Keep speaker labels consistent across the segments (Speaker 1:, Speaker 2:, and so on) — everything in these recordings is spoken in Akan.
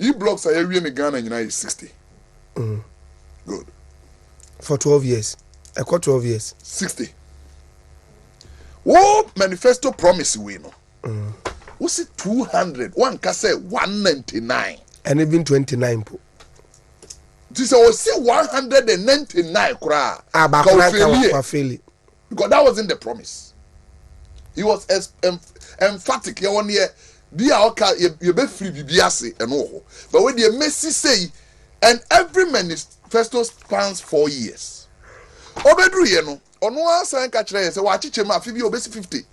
Speaker 1: B blocks are area in Ghana and United 60. Good.
Speaker 2: For 12 years. I got 12 years.
Speaker 1: 60. What manifesto promise we know? Was it 200? One can say 199.
Speaker 2: And even 29.
Speaker 1: This was say 199 kra. Because that wasn't the promise. He was emphatic. You want here, be you be free bibiase and all. But when the Messi say, and every manifesto spans 4 years. Obedru ye no, ono asan ka kire say wa chiche ma fibi obesi 50.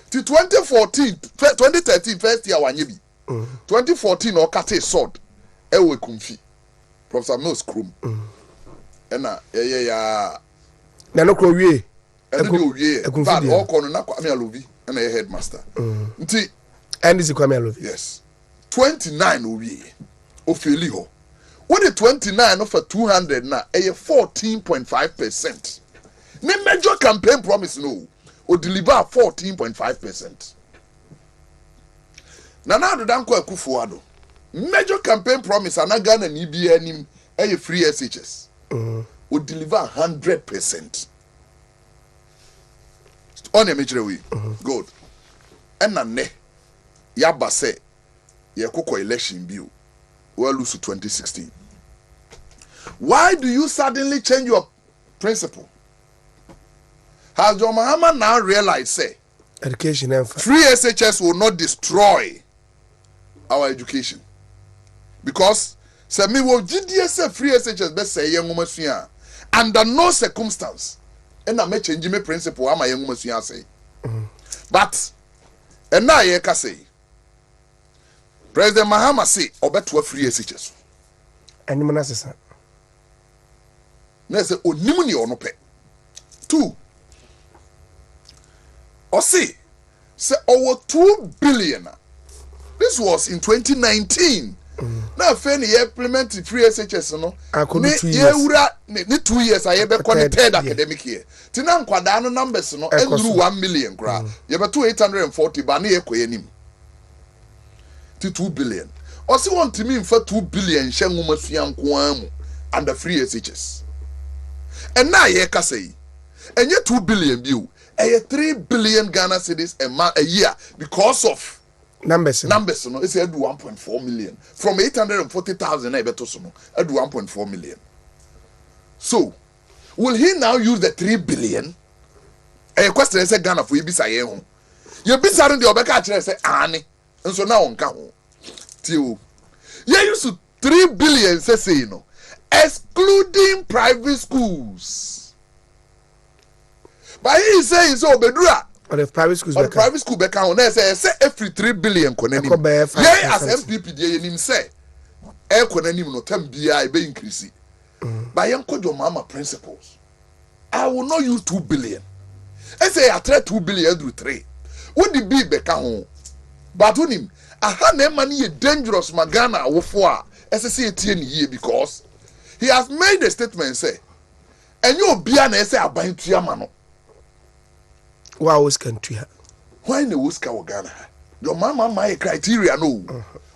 Speaker 1: Till 2013 first year wanye bi. 2014 o kate sword e we kumfi. Professor Mills Krum. Na ya
Speaker 2: na no kro wie.
Speaker 1: And the but all corner na Kwame Alobi and a headmaster. Nti
Speaker 2: and is Kwame Alobi.
Speaker 1: Yes. 29 owie. Ofeli ho. What the 29 for 200 na a 14.5%. Ne major campaign promise no or deliver 14.5%. Na do dan kwa Akufo-Addo. Major campaign promise anaga na ni bia nim a free SHS. Or deliver 100%. On a major way. Good. And na ne yaba say ye koko election bill. Well, lose to 2016. Why do you suddenly change your principle? Has John Mahama now realized, say,
Speaker 2: education and
Speaker 1: free SHS will not destroy our education? Because, say, me will GDS free SHS best say young woman under no circumstance, and I may change my principle. I'm a young woman say, but, and now I can say, President Mahama say, "Obet to free SHS."
Speaker 2: And you say,
Speaker 1: "Na say onimuni ono pe." 2. Or say over 2 billion. This was in 2019. Now, when you implement free SHS, no, ne 2 years. I have third academic year. Tina nkwadano numbers no, enduru 1 million gra. You have 840, but ne ekwe nim. 2 billion. Also want to mean for 2 billion shenguma fiankwamu under free SHS. And now ye ka say, and ye 2 billion view, and 3 billion Ghana cedis a year because of
Speaker 2: numbers.
Speaker 1: Numbers, no, it's 1.4 million from 840,000. I bet also no, 1.4 million. So, will he now use the 3 billion? A question is Ghana for you be say home. You be saying the obeka say ani. And so now on count till you used to 3 billion say you know, excluding private schools. But he is saying so bedura
Speaker 2: or the private schools
Speaker 1: or private school back on say every 3 billion konani. Yeah, as MPP dey him say e konani no tem bia e be increase. But young kojo mama principles. I will not use 2 billion. I say I try 2 billion through 3. What the be back home? But on him, aha na money dangerous magana wofo a SSA here because he has made a statement say, and you bia na say aban tuama no.
Speaker 2: Wow, was country.
Speaker 1: Why na woska Ghana? Your mama my criteria no.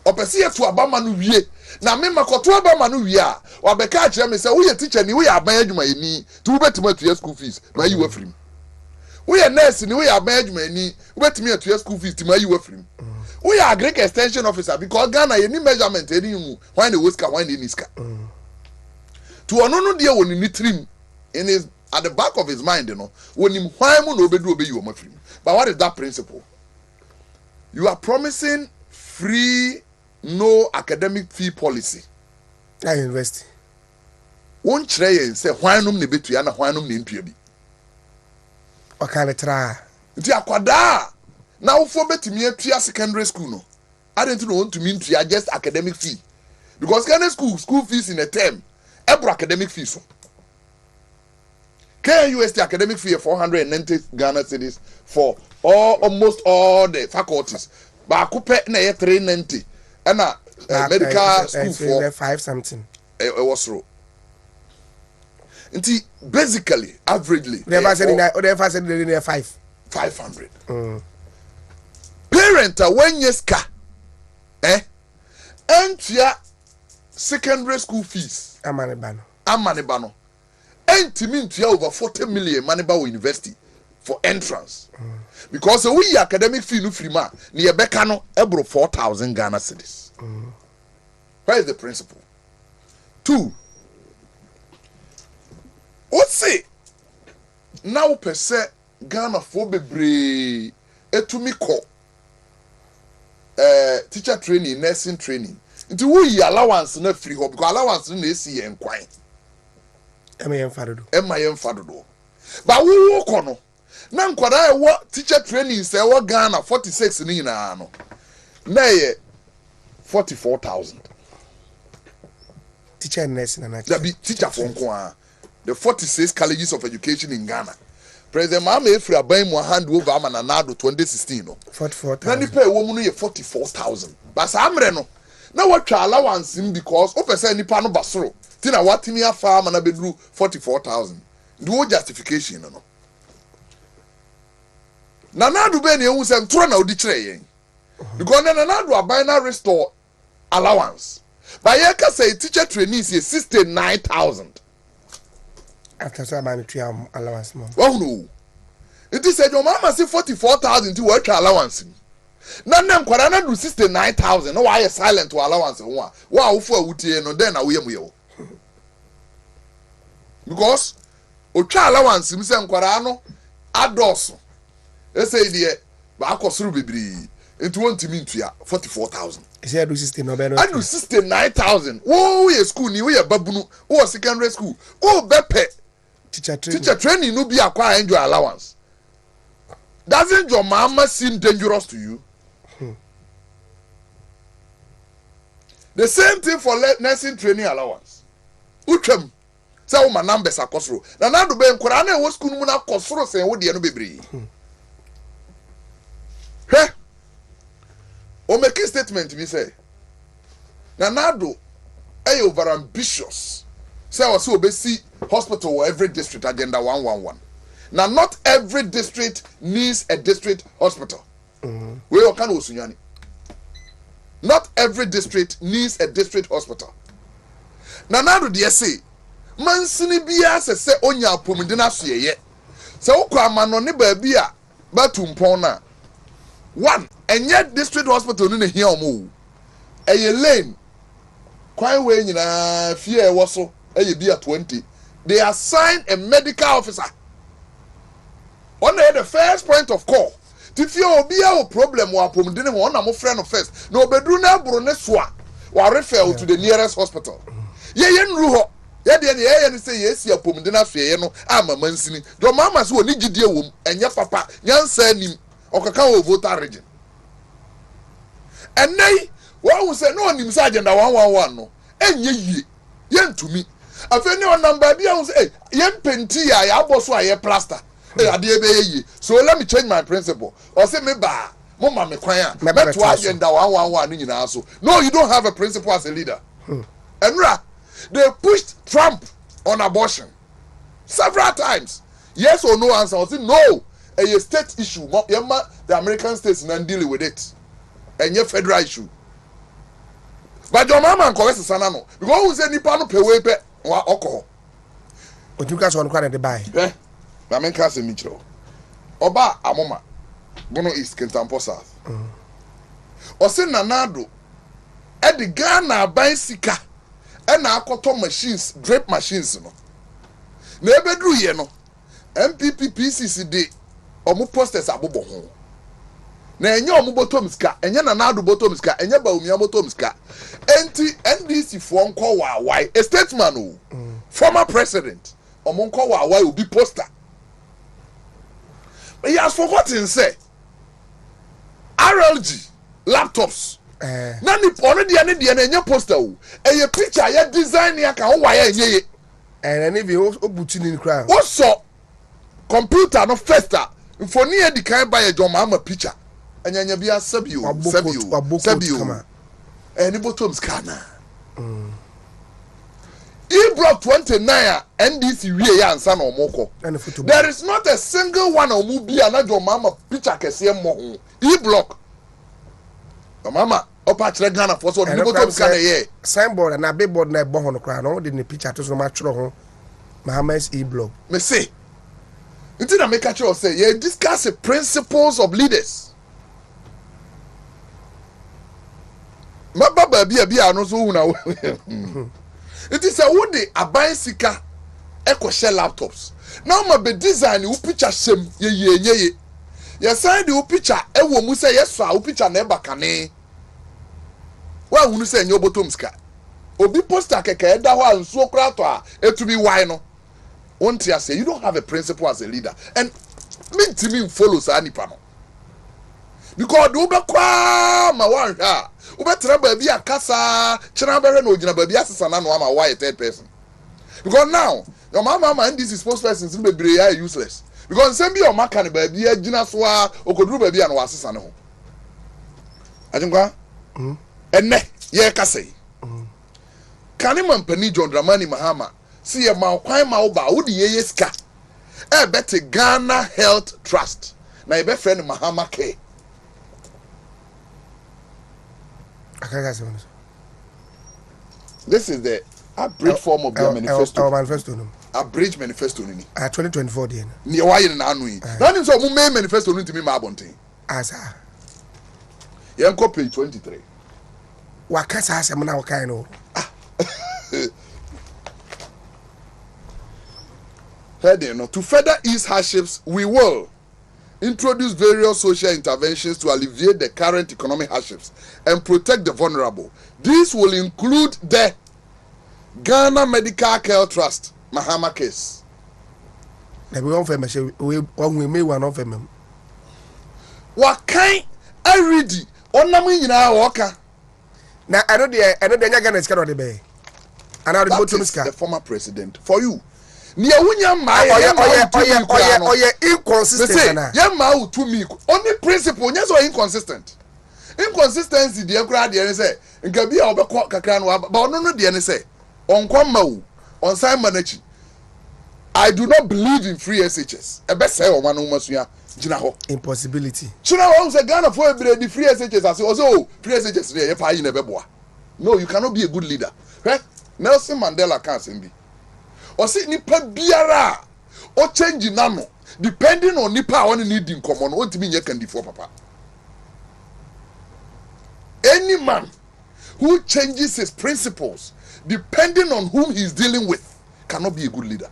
Speaker 1: Opese to abama no wie. Na me makoto abama no wie a, wa beka kire me say wo ye teacher ni wo ye aban adwuma ni, to betima to school fees, na you afrim. We are nurse ni we are management ni ubetimi at school fees ti ma yi wafrim. We are agric extension officer because Ghana ye ni measurement eni mu why the whisker why the niska. To ono no dia woni ni trim in his at the back of his mind you know when him why mu no obedu obeyi o mafrim. But what is that principle? You are promising free no academic fee policy.
Speaker 2: Na university.
Speaker 1: Won kire yen say why num ne betua na why num ne ntua bi.
Speaker 2: Okanitra.
Speaker 1: Nti akwada na ufo betimi atua secondary school no. I don't want to mean to just academic fee. Because secondary school fees in a term every academic fees. So. KUST academic fee 490 Ghana cedis for almost all the faculties. But akupe na 390 and medical school for
Speaker 2: 5 something.
Speaker 1: It was true. Nti basically averagely
Speaker 2: they ever said in 500
Speaker 1: parent when yeska entia secondary school fees
Speaker 2: amane ba
Speaker 1: no entimi ntua over 40 million money ba university for entrance because we academic fee no free ma ne yebeka no ebro 4,000 Ghana cedis. Where is the principle? 2, what say now per se Ghana for bebre etumi ko teacher training, nursing training. Nti we allowance na free ho because allowance na esi yen kwan.
Speaker 2: Ema yen fado do.
Speaker 1: Ba wo ko no. Na nkwada e wo teacher training say wo Ghana 46 ni na no. Na ye 44,000.
Speaker 2: Teacher nursing na
Speaker 1: That be teacher for nko the 46 colleges of education in Ghana. President Mama Efra Aban mu hand over Amananado 2016 no.
Speaker 2: 44,000.
Speaker 1: Na ni pay wo mu no ye 44,000. But sa amre no. Na watwa allowance him because o pese nipa no basoro. Ti na watimi afa ama na bedru 44,000. Do justification no. Na nadu be na ehu se ntoro na odi kire yen. Because na nadu aban na restore allowance. But ye ka say teacher trainees is 69,000.
Speaker 2: After so man three allowance mo.
Speaker 1: Oh no. It is said your mama say 44,000 to work allowance. Na nem kwara na do 69,000. No why silent to allowance ho. Wa wo fo awutie no then na wo yem ye. Because otwa allowance mi say nkwara no adoso. E say de ba akosoro bebiri. Enti wontimi ntua 44,000.
Speaker 2: Is here do 60 no be no.
Speaker 1: I do 69,000. Wo ye school ni wo ye babunu. Wo secondary school. Wo bepe.
Speaker 2: Teacher
Speaker 1: training no be acquire enjoy allowance. Doesn't your mama seem dangerous to you? The same thing for nursing training allowance. Uchem. Say wo man numbers akosoro. Na na do be nkora na wo school mu na akosoro say wo de no bebre. He. O make a statement me say. Na na do over ambitious. Say was obesi hospital or every district agenda 111. Now not every district needs a district hospital. We all can usunyani. Not every district needs a district hospital. Now do they say man sini biya se onya pomdina so ye. Se ukwa mano ne ba bia batumpon na. One, and yet district hospital ni here omo. Eye lane. Kwan we nyina fear woso eye bia 20. They assign a medical officer. On the first point of call. If you be a problem or pomdine mo na mo friend of first. No bedru na bro ne soa. Wa refer to the nearest hospital. Ye nru ho. Ye de ye say yes ya pomdine aso ye no ama mansini. Do mama so oni gidie wom enye papa nyansa nim okaka o voter region. And nay one will say no nim say agenda 111 no. Enye yie. Ye ntumi. Afeni on number bia will say ye penti ya aboso aye plaster. So let me change my principle. Or say me ba mama me kwan a meto agenda 111 ni nyina so. No, you don't have a principle as a leader. Enra, they pushed Trump on abortion several times. Yes or no answer. I say no. A state issue. The American states and deal with it. And a federal issue. But your mama and correct sana no. Because who say nipa no pay way pe wa alcohol.
Speaker 2: Otuka so on kwa de buy.
Speaker 1: Na men ka se michiro. Oba amoma. Bono East Kentampo South. Ose nanado. E de Ghana ban sika. E na akoto machines, drape machines no. Na ebedru ye no. MPP PCCD omu posters abobo ho. Na enye omu bottom ska, enye nanado bottom ska, enye ba omia bottom ska. Enti NDC fo nko wa why a statesman o. Former president. Omu nko wa why obi poster. But he has forgotten say RLG laptops. Nani already any dia na poster o. Eye picture ya design ya ka ho wa ya enye.
Speaker 2: And if you obuti ni kra.
Speaker 1: What so computer no faster. Mfoni e di kan ba ya John ama picture. Anyanya bia sabio. Any bottoms kana. E-block 29 NDC we ya ansa na omoko. There is not a single one omu bia na John mama picture kese mo. E-block. Mama opa kyerɛ Ghana for so the bottom scan here
Speaker 2: signboard na billboard na ebo ho no kra no de ne picture to so ma twere ho Mahamas e-blog
Speaker 1: me say until na make sure say you discuss the principles of leaders mababa bia no so hu na it is a would the aban sika echo share laptops now ma be design you picture shem ye sign the picture e wo mu say yes fa picture na e bakane wa hunu say nyo bottom ska obi poster keke da ho anso kra to a etumi why no won't you say you don't have a principle as a leader and me follow sa nipa no because do be kwa ma wan ha ubetra ba bi akasa kira behwe na ogina ba bi asesa na no ama why a third person because now your mama and this is spokespersons be bebre are useless because some be your maka ne ba bi agina so a okoduru ba bi an wasesa ne ho ajinkwa enne ye kase kanima mpani John Dramani Mahama see ye ma kwan ma oba wo de ye ska e bete Ghana Health Trust na ye be friend Mahama Care. This is the abridged form of their manifesto.
Speaker 2: Our manifesto.
Speaker 1: Abridged manifesto.
Speaker 2: 2024 then.
Speaker 1: Ni why in anu. That is what main manifesto no ntimi ma abonten.
Speaker 2: Asa.
Speaker 1: Yanko page 23.
Speaker 2: Wakasa asem na wakai no.
Speaker 1: Heading no to further ease hardships we will introduce various social interventions to alleviate the current economic hardships and protect the vulnerable. This will include the Ghana Medical Care Trust, Mahama case.
Speaker 2: We won't we may one of them.
Speaker 1: What kind I read on Namina Walker?
Speaker 2: Now I know the Ghana is cannot be. And I
Speaker 1: the former president for you. Nia wunya ma inconsistent na ye ma u to me only principle nya so inconsistent inconsistency de akura de say nka bia obekọ kakra no ba ono no de ne say onkwa ma u on sign manachi I do not believe in free SHS e be say o ma no masua gina ho
Speaker 2: impossibility
Speaker 1: chuna ho say Ghana for ebre the free SHS as also free SHS dey ye fa yi na be boa no you cannot be a good leader right Nelson Mandela can say be or see nipa biara or change nano depending on nipa on needing common what to mean you can for papa any man who changes his principles depending on whom he's dealing with cannot be a good leader.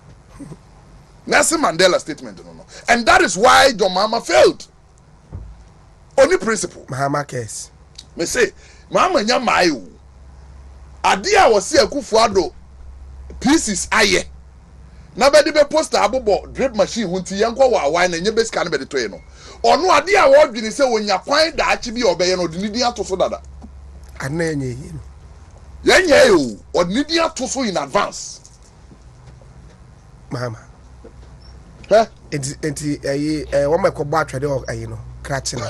Speaker 1: Nelson Mandela statement no and that is why John Mama failed only principle
Speaker 2: Mahama case
Speaker 1: me say mama nya mayo ade a wose Akufo-Addo pieces aye na be de poster abobo drip machine hunti yanko wa awan na nye be scan be de toy no ono ade a wo dwene se wonya kwan da achi bi obeye no de nidi atoso dada
Speaker 2: ana enye yi no
Speaker 1: yenye yo odnidi atoso in advance
Speaker 2: Mahama
Speaker 1: he
Speaker 2: enti wo mekọgba atwede ayi no krache no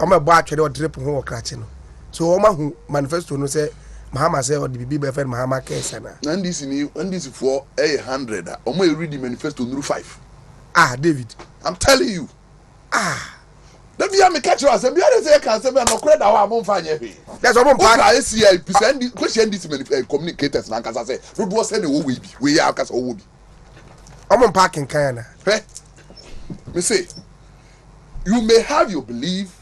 Speaker 2: o mebo atwede o drip ho krache no so wo mahu manifesto no say Mahama say or the bibi be friend Mahama case na
Speaker 1: and this for 100 o mo read the manifesto through 5
Speaker 2: David
Speaker 1: I'm telling you that be am catch us and be say can say no credit that am fa anye he
Speaker 2: that's what part
Speaker 1: I see I present question this communicators na kasa say do do say no we bi we ya kasa wo bi
Speaker 2: I'm parking kan na
Speaker 1: me say you may have your belief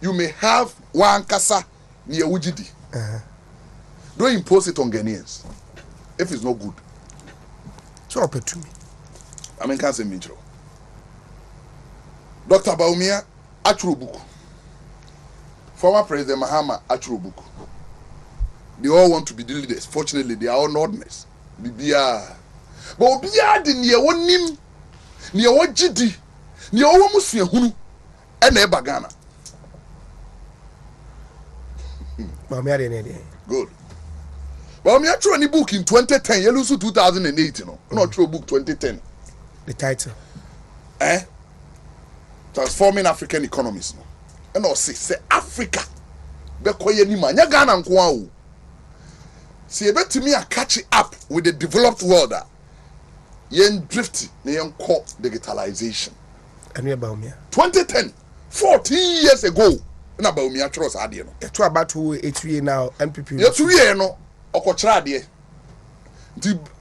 Speaker 1: you may have one kasa ni ewugidi don't impose it on Ghanaians if it's not good.
Speaker 2: So up to me.
Speaker 1: I mean, can't say me true. Dr. Baumia, a true book. Former President Mahama, a true book. They all want to be the leaders. Fortunately, they are all nordness. Bibia. But Obia di near one nim, near one GD, near one Muslim who, and a Bagana. Good. Well, me actually any book in 2010. You lose 2008, you know. Not true book 2010.
Speaker 2: The title.
Speaker 1: Transforming African economies. No. And also say Africa. Be koye ni man. Ya Ghana nko a. See ebe to me a catch up with the developed world. Yen drift na yen call digitalization.
Speaker 2: And about me.
Speaker 1: 2010, 14 years ago. na ba omi atworo sa ade no
Speaker 2: to about 2 now MPP
Speaker 1: ye 2 year no okokyera ade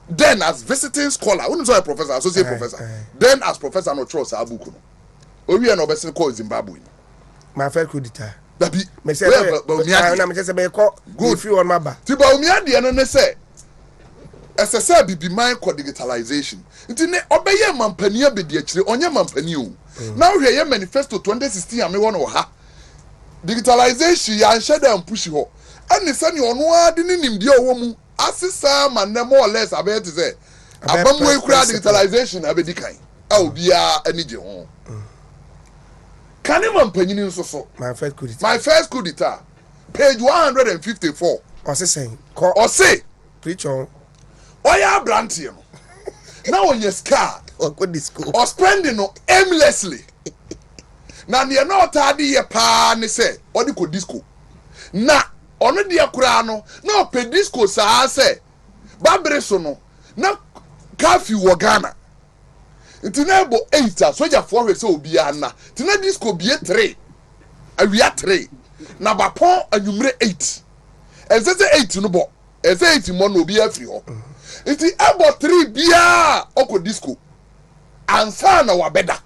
Speaker 1: then as visiting scholar who is a professor associate professor then as professor no trust sa book no owie na obese call Zimbabwe
Speaker 2: my first credit
Speaker 1: dabi
Speaker 2: me say na me say me call good free on my ba
Speaker 1: ti ba omi ade no ne say SSA bibi man called digitalization nti ne obeye mampani abedi akire onye mampani o na hwe ye manifesto 2016 ame won ha digitalization ya nhye dem push ho ani sani ono ade ne nimde owo mu asisa ma ne more or less abet say abamu ekura digitalization abedi kan a obia anije ho kane mampani nso so
Speaker 2: my
Speaker 1: first coup d'etat page 154
Speaker 2: ose saying
Speaker 1: ose
Speaker 2: preach on
Speaker 1: oya brantie no na onye scar
Speaker 2: or disco
Speaker 1: or spending no aimlessly na ne na otade ye pa ne se odi ko disco na ono de akura no na ope disco saa se babre so no na curfew wo Ghana ntinebo 8 soja for we se obi ana tina disco bie 3 awia 3 na bapon anwumre 8 ezeze 8 no bo eze 8 mo no obi afri ho nti ebo 3 bia oko disco ansa na wabeda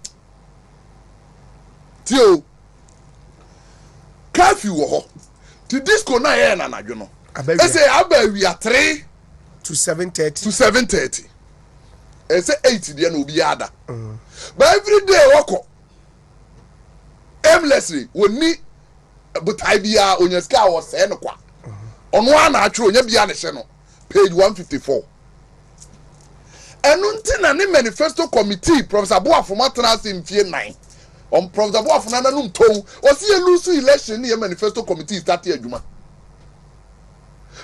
Speaker 1: tio curfew wo ho ti disco na ye na nadwo no ese abawia 3
Speaker 2: to
Speaker 1: 7:30 ese 8 dia na obi ada but every day wako aimlessly woni butai bia onyeska wo se no kwa ono ana atwero onya bia ne hye no page 154 enunti na ne manifesto committee Professor Boafo matena se mfie 9 Professor Boafo na nanum ton o se elusu election ne manifesto committee start adwuma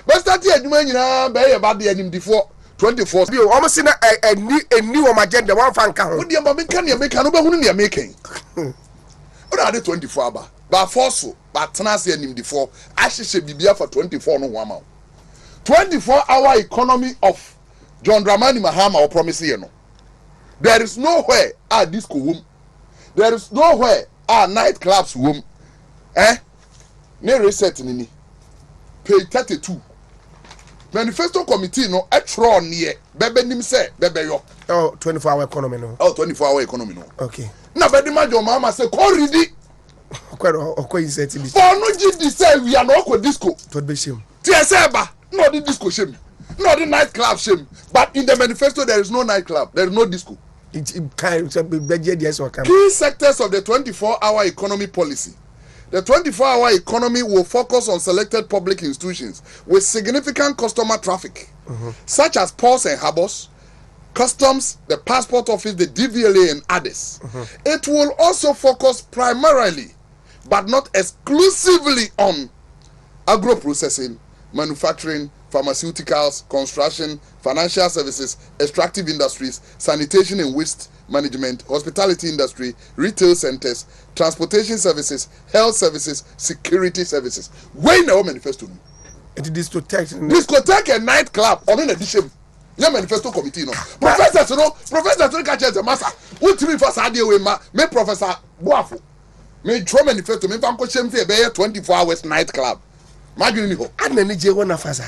Speaker 1: but start adwuma nyina be ye ba de animdifo 24
Speaker 2: bi o mo se na eni o agenda wan fa nka ho
Speaker 1: wo de ma meka ne meka no ba hunu ne meka o na de 24 aba ba force ba tena se animdifo ahyehye bibia for 24 no ho ama 24-hour economy of John Dramani Mahama or promise you no. There is nowhere a disco room. There is nowhere a nightclubs room. Ne reset nini. Page 32. Manifesto committee no etro near bebe nim say bebe yo.
Speaker 2: Oh, 24-hour economy no.
Speaker 1: Oh, 24-hour economy no.
Speaker 2: Okay.
Speaker 1: Na bedi ma John Mahama say ko ready.
Speaker 2: Okwa insert bi.
Speaker 1: For no GD say we are no ko disco.
Speaker 2: To be shame.
Speaker 1: Ti say ba no the disco shame. No, the nightclub shame. But in the manifesto, there is no nightclub. There is no disco.
Speaker 2: Key sectors
Speaker 1: of the 24-hour economy policy. The 24-hour economy will focus on selected public institutions with significant customer traffic, such as ports and harbors, customs, the passport office, the DVLA, and others. It will also focus primarily, but not exclusively, on agro-processing, manufacturing, pharmaceuticals, construction, financial services, extractive industries, sanitation and waste management, hospitality industry, retail centers, transportation services, health services, security services. When our manifesto, discotheque and nightclub on an edition. Your manifesto committee, no. Professor to catch the master. What to me for Saturday with me, Professor Boafo. Me draw manifesto, me fanko shame say be 24 hours nightclub. Imagine ho.
Speaker 2: Anani je wona fasa.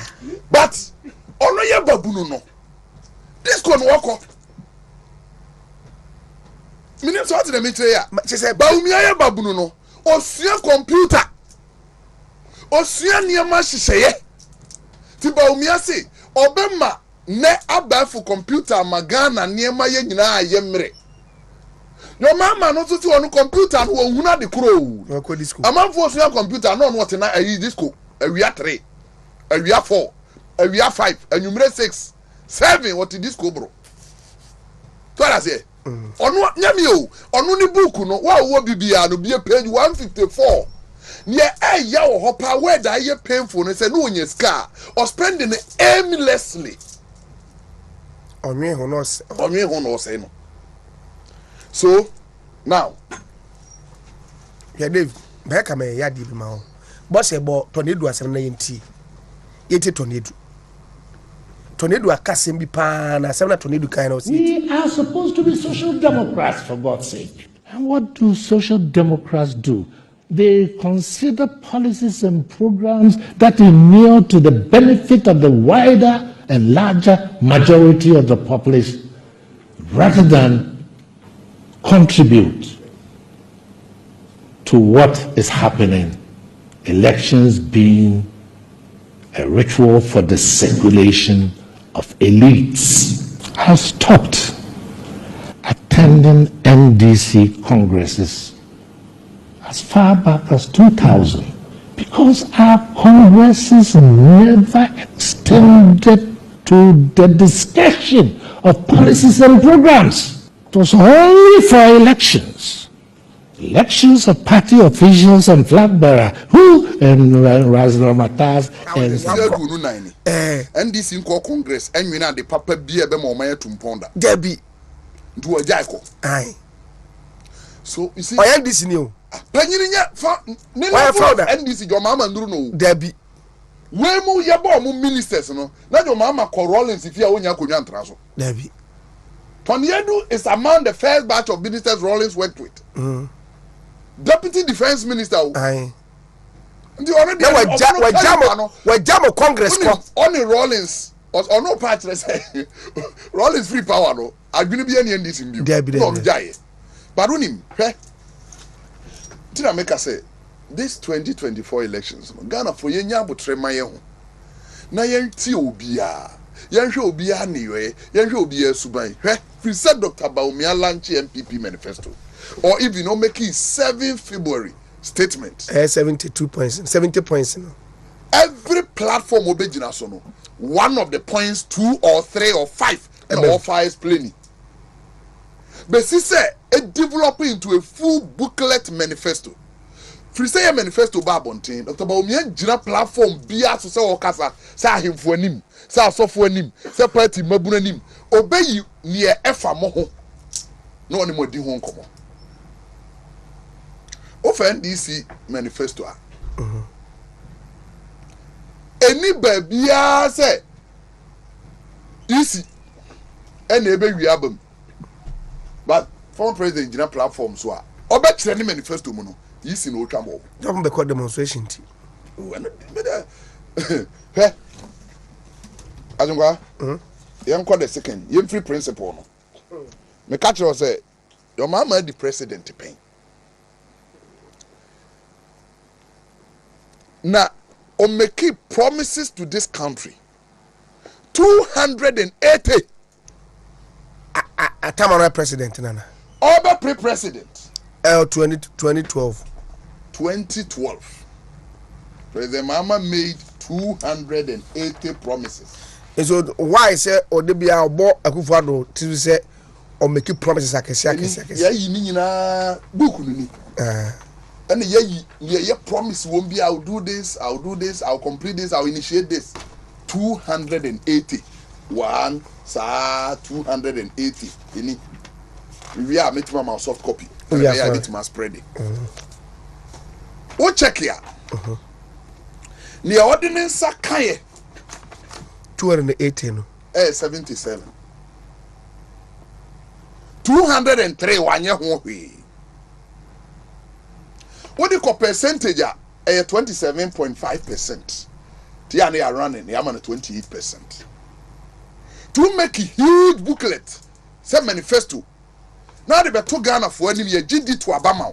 Speaker 1: But ono ye babunu no. This one work up. Minim so ati na me kire ya.
Speaker 2: Che say
Speaker 1: ba umia ye babunu no. Osua computer. Osua niam hyehyeye. Ti ba umia se obema ne abafu computer magana niam ye nyina ye mre. Your mama no to on computer no ohuna de kro. Amanfo osua computer no no na ayi disco. Awia 3, awia 4, awia 5, anwumre 6, 7 what this go bro. So I say, onu nyame o, onu ni book no, wa wo bibia no be page 154. Near ya wo hopa where da ye painful no say no onye scar or spending aimlessly.
Speaker 2: Onwe ho no say no.
Speaker 1: So now,
Speaker 2: yeah Dave, back am ya di bi ma ho. Boss ebo tornado asem na yenti yeti tornado akasem bi pa na asem na tornado kind of
Speaker 3: we are supposed to be social democrats, for God's sake. And what do social democrats do? they consider policies and programs that inure to the benefit of the wider and larger majority of the population rather than contribute to what is happening, elections being a ritual for the circulation of elites. I stopped attending NDC congresses as far back as 2000 because our congresses never extended to the discussion of policies and programs. It was only for elections. Elections of party officials and flag bearer who and RAZ Ramatas
Speaker 1: and NDC in Congress and you know the papa be a bemomaya tumponda.
Speaker 2: Debbie.
Speaker 1: Do a jaco.
Speaker 2: Aye.
Speaker 1: So you see,
Speaker 2: I am this new.
Speaker 1: Panyirinya NDC your mama no
Speaker 2: Debbie.
Speaker 1: Where mu yabo mu ministers no na your mama call Rollins if you onya konwa ntraso.
Speaker 2: Debbie.
Speaker 1: Toniedu is among the first batch of ministers Rollins worked with. Deputy Defense Minister.
Speaker 2: Aye.
Speaker 1: The already
Speaker 2: we jam Congress
Speaker 1: only Rollins or no part say Rollins free power no. Adwene bi ene NDC mbio. No jaye. But unim, Tina make us say this 2024 elections Ghana for yenya abotrema ye ho. Na yenti obia. Yenhwe obia niwe, yenhwe obia suban. We said Dr. Baumia launch MPP manifesto. Or if you know making 7 February statement.
Speaker 2: 72 points, 70 points.
Speaker 1: Every platform obejina so no. One of the points 2 or 3 or 5 and all 5 is plenty. But she said it developed into a full booklet manifesto. Free say a manifesto babontin. Dr. Baumia jina platform biya so say okasa say him for anim, say asofo anim, say party mabuna anim. Obey near efa mo ho. No one more di ho nkomo. Ofen NDC manifesto a. Any babia say easy ene ebe wi abam. But former president jina platform so a obekire ni manifesto mu no easy no twa mo.
Speaker 2: Don't be called demonstration ti.
Speaker 1: He Azungwa yen call the second yen free principle no. Me catch you say your mama the president pen. Now, on make promises to this country 280
Speaker 2: a Tamara president nana.
Speaker 1: Over pre-president
Speaker 2: 2012.
Speaker 1: President Mama made 280 promises.
Speaker 2: And so why say or they be our boy Akufo-Addo to say or make promises akesi.
Speaker 1: Yeah, you mean book ni. And yeah, promise won't be I'll do this, I'll complete this, I'll initiate this. 280. 280. We are making my soft copy. We are making my spread it. Oh, check here. The ordinance Sakaye
Speaker 2: 280.
Speaker 1: 77. 203 1 year. What the percentage are 27.5%. They are running, they are 28%. To make a huge booklet, say manifesto. Now they be to Ghana for any year, GD to Abama.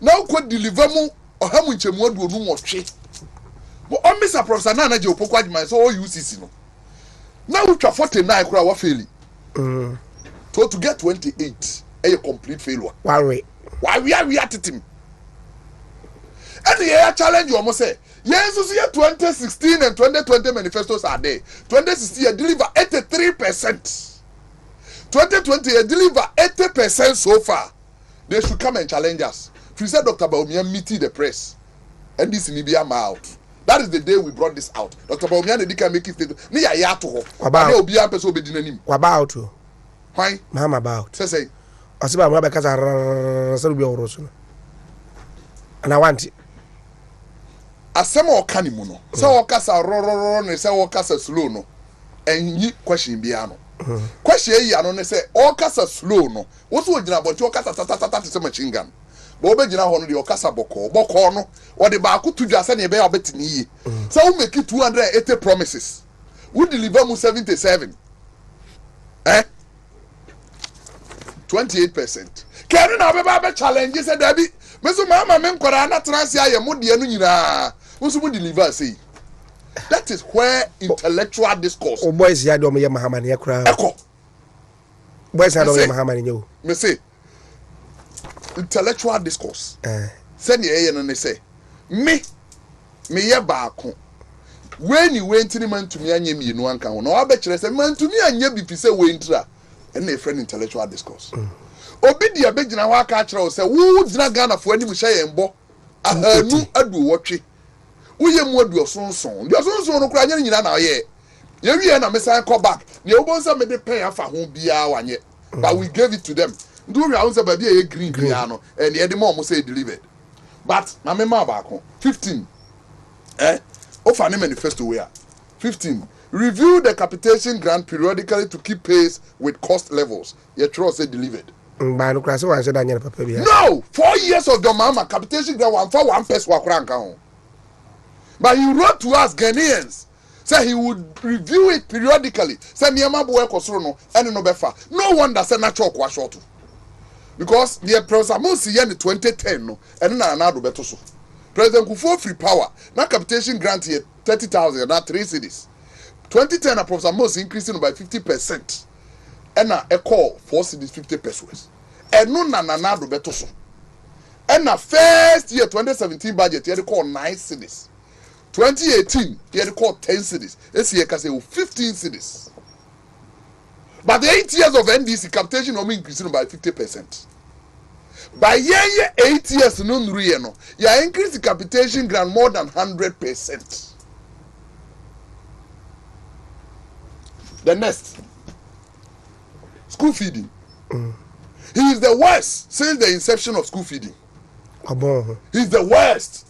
Speaker 1: Now could deliver mu or how much more do no more shit. But on Mr. Professor Nana Joe Pokwa, so all UCC no. Now we try 49 crowd failing. So to get 28, a complete failure.
Speaker 2: Why
Speaker 1: we are at him. And the year challenge you almost say, yes, you see 2016 and 2020 manifestos are there. 2016 you deliver 83%. 2020 you deliver 80% so far. They should come and challenge us. If said Dr. Baumia meeting the press, and this in Libya out. That is the day we brought this out. Dr. Baumia they can make it statement. Ni ya to ho.
Speaker 2: About
Speaker 1: Obia person be dinanim.
Speaker 2: About
Speaker 1: why?
Speaker 2: Mama about.
Speaker 1: Say.
Speaker 2: Asiba mwa bekasa so be oroso. And I want it.
Speaker 1: Asema okani mu no se okasa rororo ne se okasa slow no enyi question bia no question yi ano ne se okasa slow no wo so ogina bonti okasa tata se machine gun But obejina ho no de okasa boko no or the baako to dwa se ne be obetini yi. So we make it 280 promises. We deliver mu 77. 28%. Keri na be challenge say da bi. Me so mama me nkora na transi aye mo de anu nyina. Wo so mo deliver say. That is where intellectual discourse.
Speaker 2: Oh boys ya do me ye mahamani ya kura.
Speaker 1: Eko.
Speaker 2: Boys ya do me mahamani nyo.
Speaker 1: Me say intellectual discourse. Say ne ye no ne say. Me ye baako. When you went to man to me anye mi no anka ho. No abekire say man to me anye bi fi say we ntra. And a friend intellectual discourse. Obi dia begina ho aka kire o say wo gyina Ghana fo anim hye yembo. Ahanu adu wotwe. Uye mu adu osonson. Di osonson no kura nya nyina na ye. Ye wie na me say come back. Ne obonsa me de pen afa ho bia wanye. But we gave it to them. Do we answer baby ye green no and ye the mom say delivered. But na me ma back 15. Offer ne manifesto we are 15. Review the capitation grant periodically to keep pace with cost levels. Ye trust say delivered.
Speaker 2: No,
Speaker 1: 4 years of the mama capitation grant 1 peso akranka ho. But he wrote to us Ghanaians, say he would review it periodically. Say niyama boy kosoro no, ene no befa. No wonder say natural kwa short. Because the Professor Mosi in 2010 no, ene na anado beto so. President Kufuor free power. Na capitation grant here 30,000 na 3 cities. 2010 na Professor Mosi increasing by 50%. And na a call 4 cities 50 pesos. And no na anado beto so. And na first year 2017 budget here they call 9 cities. 2018, he had called 10 cities. This year, can say 15 cities. But the 8 years of NDC capitation only increasing by 50%. By year 8 years, no, you increase the capitation grant more than 100%. The next, school feeding. He is the worst since the inception of school feeding. He is the worst.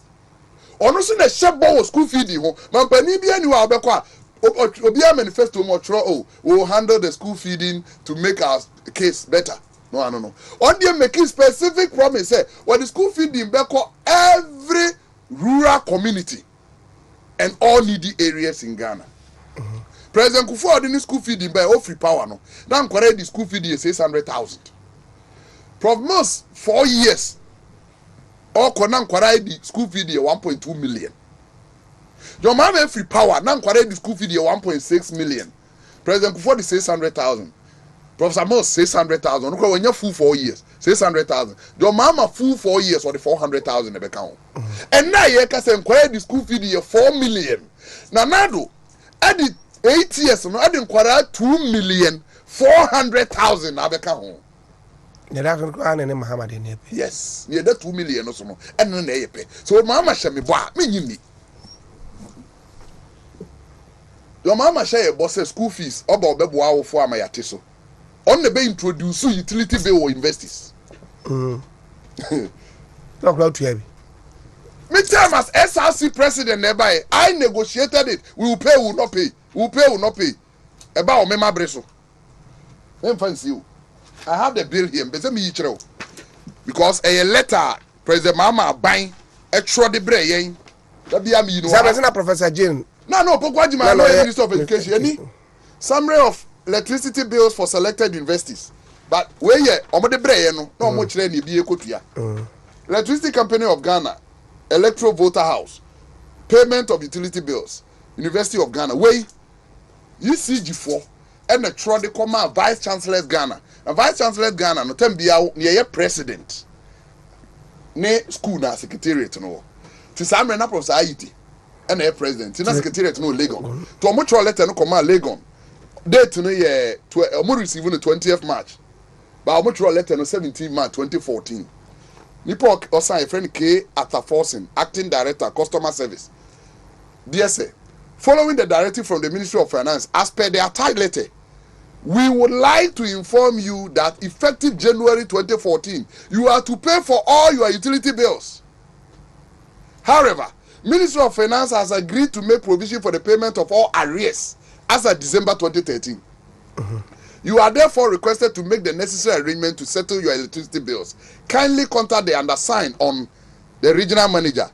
Speaker 1: Honestly, the shebo school feeding ho. Mampani bi ani wa obekwa. Obi a manifesto mo tro we will handle the school feeding to make our case better. No. On dey making specific promise say when the school feeding beko every rural community and all needy areas in Ghana. President Kufuor the school feeding by free power no. Now correct the school feeding is 600,000. Prof Mos 4 years. Or Konan Kwarai the school fee 1.2 million. Your man free power, Nan Kwarai the school fee 1.6 million. President Kufuor 600,000. Professor Moss 600,000. Look when you're full 4 years, 600,000. Your mama full 4 years or the 400,000 in the account. And now you can say Kwarai the school fee 4 million. Now Nado, at the 8 years, no, I didn't Kwarai 2,400,000 in the account. Yes, yeah, that 2 million or so, and then they pay. So, Mama shall me boy, me. Your mama share boss school fees about Beboa for my atiso. On the bay introduce utility bill or investors.
Speaker 2: Not about to have
Speaker 1: me time as SRC president nearby, I negotiated it. We will pay, will not pay. Will pay. About Mema Breso. Then fancy you. I have the bill here, because a letter President Mama buying extra the brain. That be you know.
Speaker 2: Professor Jane.
Speaker 1: No, Pogwajima, Minister of Education. Any summary of electricity bills for selected universities. But where ye omo the brain no much any be ekotua. Electricity Company of Ghana, Electro Voter House, payment of utility bills, University of Ghana. Where UCG4 and the Trode Command Vice Chancellor Ghana. And Vice Chancellor Ghana no tem bia near president. Ne school na secretariat no. Ti samre na professor IT and the president. Ti na secretariat no Legon. To omo tro letter no command Legon. Date no ye omo receive no 20th March. But omo tro letter no 17 March 2014. Nipo osan a friend K Ataforsen, acting director customer service. DSA. Following the directive from the Ministry of Finance as per the attached letter, we would like to inform you that effective January 2014, you are to pay for all your utility bills. However, Ministry of Finance has agreed to make provision for the payment of all arrears as of December 2013. You are therefore requested to make the necessary arrangement to settle your electricity bills. Kindly contact the undersigned on the regional manager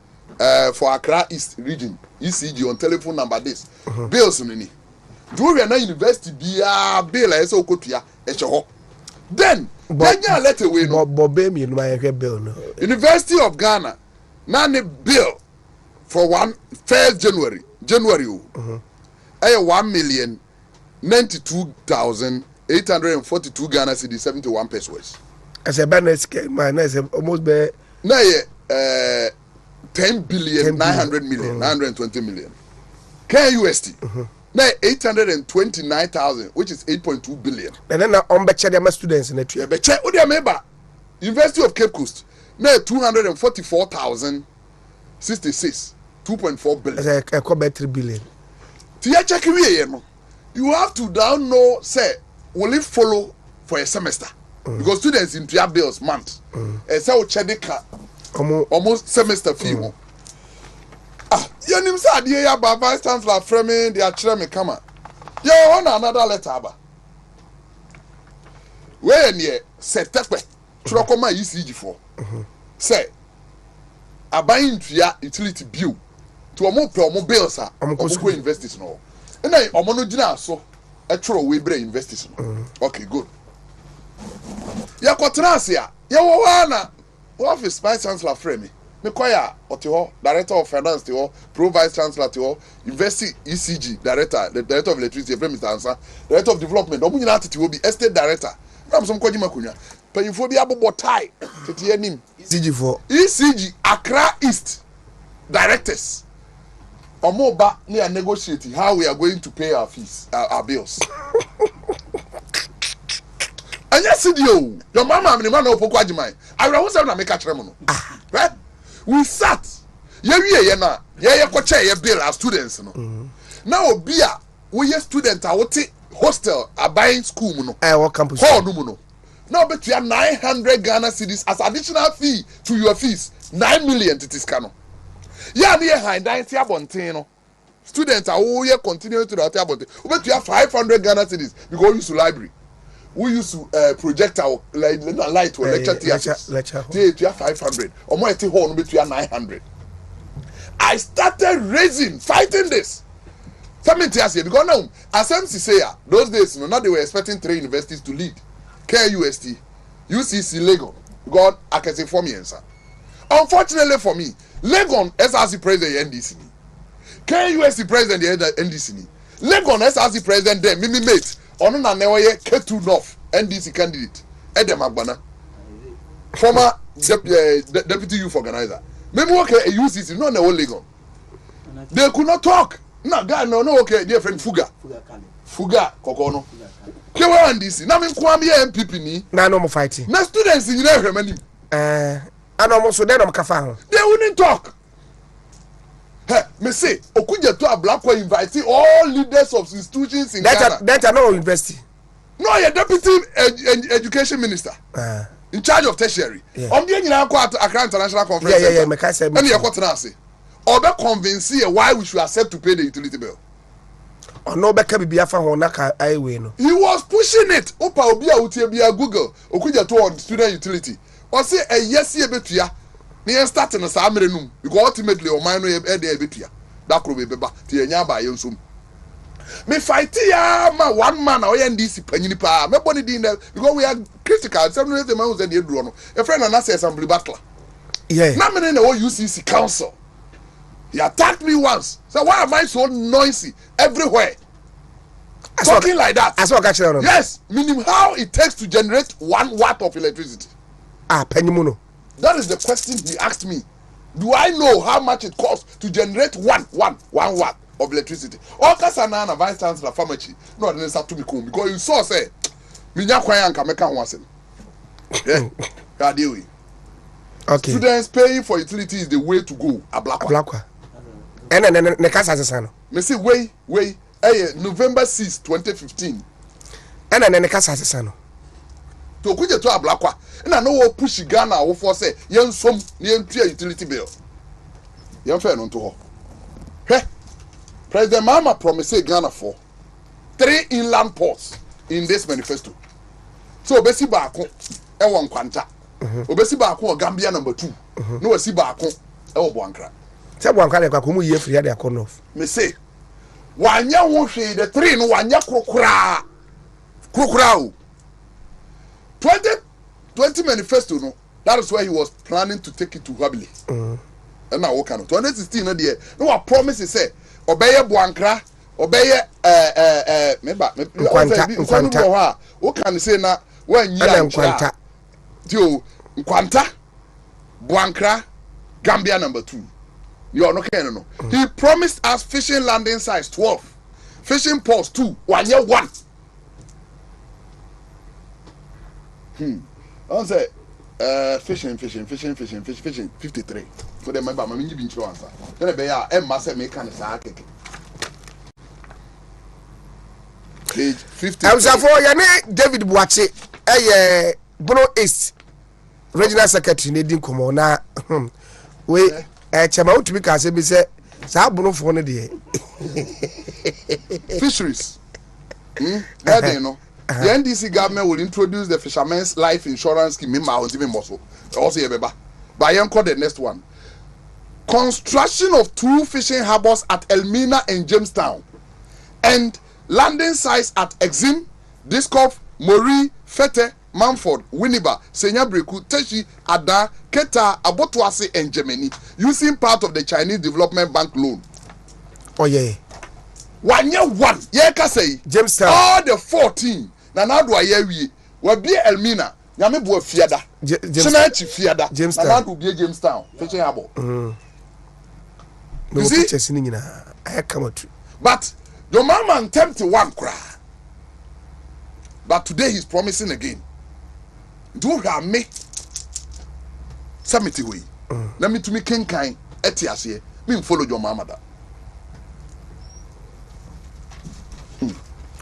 Speaker 1: for Accra East region, ECG, on telephone number this. Bills nini. Do we are university bill so kotua echo. Then ya let away no.
Speaker 2: Bill no.
Speaker 1: University of Ghana nani bill for 1st January 1,092,842 Ghana cedis 71 pesos.
Speaker 2: As a balance man as almost be
Speaker 1: na 10 billion 900 million 920 million KUST na 829,000 which is 8.2 billion.
Speaker 2: And then on be check students in the tree
Speaker 1: be check odi ameba University of Cape Coast na 244,066 2.4 billion.
Speaker 2: As a cover 3 billion.
Speaker 1: Tia check we no. You have to down know say will it follow for a semester because students in their bills month say o check the almost semester fee ho yanim say adie ya ba vice chancellor framing they are me come yo on another letter ba we near setepe tro koma ECG for say abayin tua utility bill to omo pe omo bills a omo investors no na omo no gina so e tro we bre investors no okay good ya kwotranse a ya wo wana office vice chancellor frame me koya otiho director of finance tiho pro vice chancellor tiho university ECG director the director of electricity frame Mr. Ansa director of development omo nyina tete obi estate director na so mkwaji makunya panyifo bi abobo tie tete anim ECG Accra East directors omoba we are negotiating how we are going to pay our fees our bills. And yes, your mama and man of Pokwajiman. I was on a make a tremor. Right? We sat. Yeah, bill our students. Now, beer, we students are hostel, are buying school.
Speaker 2: What campus?
Speaker 1: Now, bet you are 900 Ghana cedis as additional fee to your fees. 9 million to this cano. Yeah, near high dynasty abontino. Students are all here continuing to the abonte. Bet you have 500 Ghana cedis because we use the library. We use to project our light to lecture theaters. You have 500. Or more, it's home between 900. I started fighting this. Something to ask you because now, as MC say, those days, now they were expecting 3 universities to lead: KUST, UCC, Legon. God, I can say for me, answer. Unfortunately for me, Legon SRC president NDC, KUST president NDC, Legon SRC president there, Mimi mate. Ono na newoye K2 North NDC candidate Edem Agbana former deputy youth organizer maybe okay a UCC no na Legon they could not talk na guy no okay dear friend Fuga Kokono Kewa NDC na me kwam ye MPP ni
Speaker 2: na no mo fighting
Speaker 1: na students in there hwemani
Speaker 2: ana mo so dey no kafa ho
Speaker 1: they wouldn't talk. Hey, me say, Okuja to a black inviting all leaders of institutions in Ghana.
Speaker 2: That's no university.
Speaker 1: No, you're deputy education minister in charge of tertiary. On the Accra International Conference.
Speaker 2: Yeah, me can say.
Speaker 1: And you're quite say. Or be convince why we should accept to pay the utility bill.
Speaker 2: Or no, be can be a fan I win.
Speaker 1: He was pushing it. Opa Obia Utebia Google. Okuja to on student utility. Or say a yes, ye betia. Near starting a Samarinum, because ultimately, or mine will be a bit here. That could be Beba, Tianya by Yonsum. Me fight here, my 1 man or NDC Peninipa, my body dinner, because we are critical. Some of the mountains and Yedrono, a friend and I say assembly battler.
Speaker 2: Yeah,
Speaker 1: not many in the whole UCC council. He attacked me once. So why am I so noisy everywhere? Talking like that.
Speaker 2: I saw a
Speaker 1: yes, meaning how it takes to generate 1 watt of electricity.
Speaker 2: Pennymuno.
Speaker 1: That is the question he asked me. Do I know how much it costs to generate 1 watt of electricity? All Kasana vice chancellor Famachi. No, I didn't start to be cool because you saw say, Minya Kwayan Kameka Wasen. Yeah, okay. Students paying for utility is the way to go.
Speaker 2: Ablakwa. And then the Casa.
Speaker 1: Me say wait. November 6, 2015.
Speaker 2: And then the Casa.
Speaker 1: To Okuja to Ablakwa. And I know what push Ghana or for say, young some utility bill. Young fair on to her. Hey, President Mama promised Ghana for 3 inland ports in this manifesto. So obesi baako ewo nkwanta. Obesi baako o Gambia number 2. No wasi baako ewo Boankra.
Speaker 2: Se Boankra kwa komu ye free ya kono.
Speaker 1: Me say wanya ho hwe the 3 no wanya krokra. Krokra o. 2020 manifesto no. That is why he was planning to take it to Wabili. And now what kind of 2016 no there. No what promise say obeye Boankra, obeye Nkwanta. What can say na when you Nkwanta. Dio Nkwanta Boankra Gambia number 2. You are no can no. He promised us fishing landing size 12. Fishing post 2. 1 year 1. I say fishing 53. So they remember my mini binch answer. Then be ya em massa make kan sa keke. Page 50.
Speaker 2: I'm so for you David Boache Bono East Regional Secretary Nedin Komo na we chama utumi ka se bi se sa bono fo ne de
Speaker 1: fisheries. That no. The NDC government will introduce the Fishermen's Life Insurance Scheme. Also, by the next one. Construction of 2 fishing harbors at Elmina and Jamestown. And landing sites at Exim, Discoff, Mori, Fete, Manford, Winneba, Senyabreku, Teshi, Ada, Keta, Abotuase, and Germany, using part of the Chinese Development Bank loan.
Speaker 2: Oh, yeah.
Speaker 1: 1 year 1. Yeah, can say
Speaker 2: Jamestown.
Speaker 1: All the 14. Na do aye wie. We be Elmina. Nyame bo afiada. Senachi fiada. Na do be Jamestown. Fishing harbor.
Speaker 2: You see? I come out.
Speaker 1: But your mama tempted 1 cry. But today he's promising again. Do me. Samiti way. Let me to me king kind. Etiase. Me follow your mama da.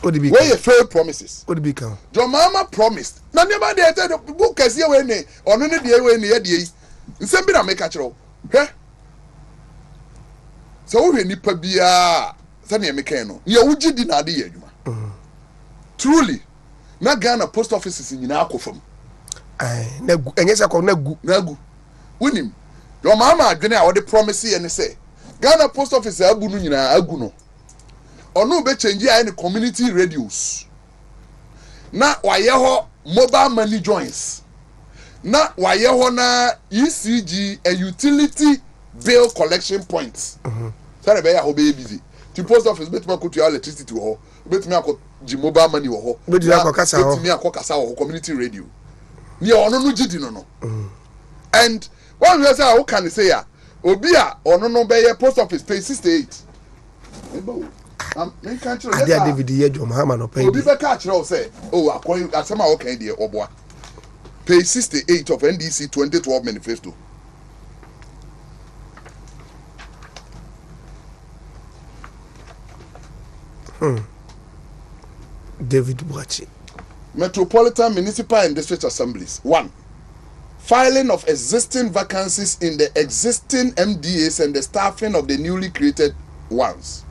Speaker 2: Where
Speaker 1: you failed promises?
Speaker 2: What be count?
Speaker 1: Your mama promised. Na never dey tell the book as here we ne. Ono ne dey we ne dey. Nsem bi na make catch. Heh. So we nipa bia. Say na make no. Ne wugi di na dey adwuma. Truly. Na Ghana post offices nyina akofam.
Speaker 2: Na gu enye se ko na gu.
Speaker 1: Na gu. Wonim. Your mama adwene a wo dey promise ye ne say. Ghana post office abu no nyina agu no. Ono be change any community radios. Na waye ho mobile money joins. Na waye ho na ECG and utility bill collection points. Sorry be ya ho be busy. The post office bet ma ko to electricity ho. Bet me akọ ji mobile money ho.
Speaker 2: Bet me akọ kasa ho.
Speaker 1: Bet me akọ kasa ho community radio. Ni ono no gidi no. And one you say how can say ya? Obi a ono no be ye post office page 68.
Speaker 2: Ade David ye John Mahama no pay.
Speaker 1: Obi be catch you say, oh akon asema o kan dey oboa. Page 68 of NDC 2012 manifesto.
Speaker 2: David Boache.
Speaker 1: Metropolitan Municipal and District Assemblies. 1. Filing of existing vacancies in the existing MDAs and the staffing of the newly created ones.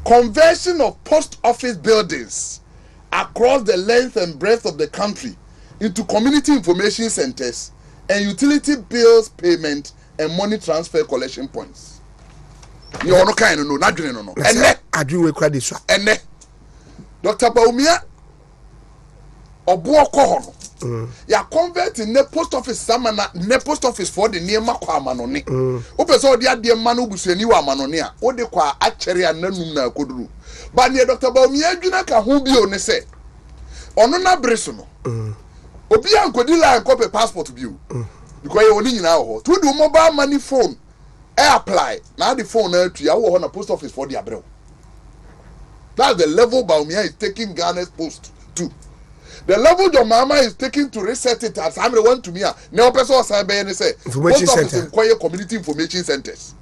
Speaker 1: Conversion of post office buildings across the length and breadth of the country into community information centers and utility bills payment and money transfer collection points. You no kind no not doing no.
Speaker 2: And adwin we credit so.
Speaker 1: And Dr. Baumia obo ko ho no. Ya convert in the post office samana ne post office for the near kwa manone. O pese o de ade ma no busuani wa manone a o de kwa akere ananum na akoduru. Ba ne Dr. Baumia adwuna ka ho bi o ne se. Ono na breso no. Obi ankodi la copy passport bi o. Because you only nyina ho. To do mobile money phone apply. Now the phone na tu ya wo ho na post office for the abrel. That's the level Baumia is taking Ghana's post to. The level your mama is taking to reset it as somebody want to me. Now person say be any say
Speaker 2: information center,
Speaker 1: inquire community information centers,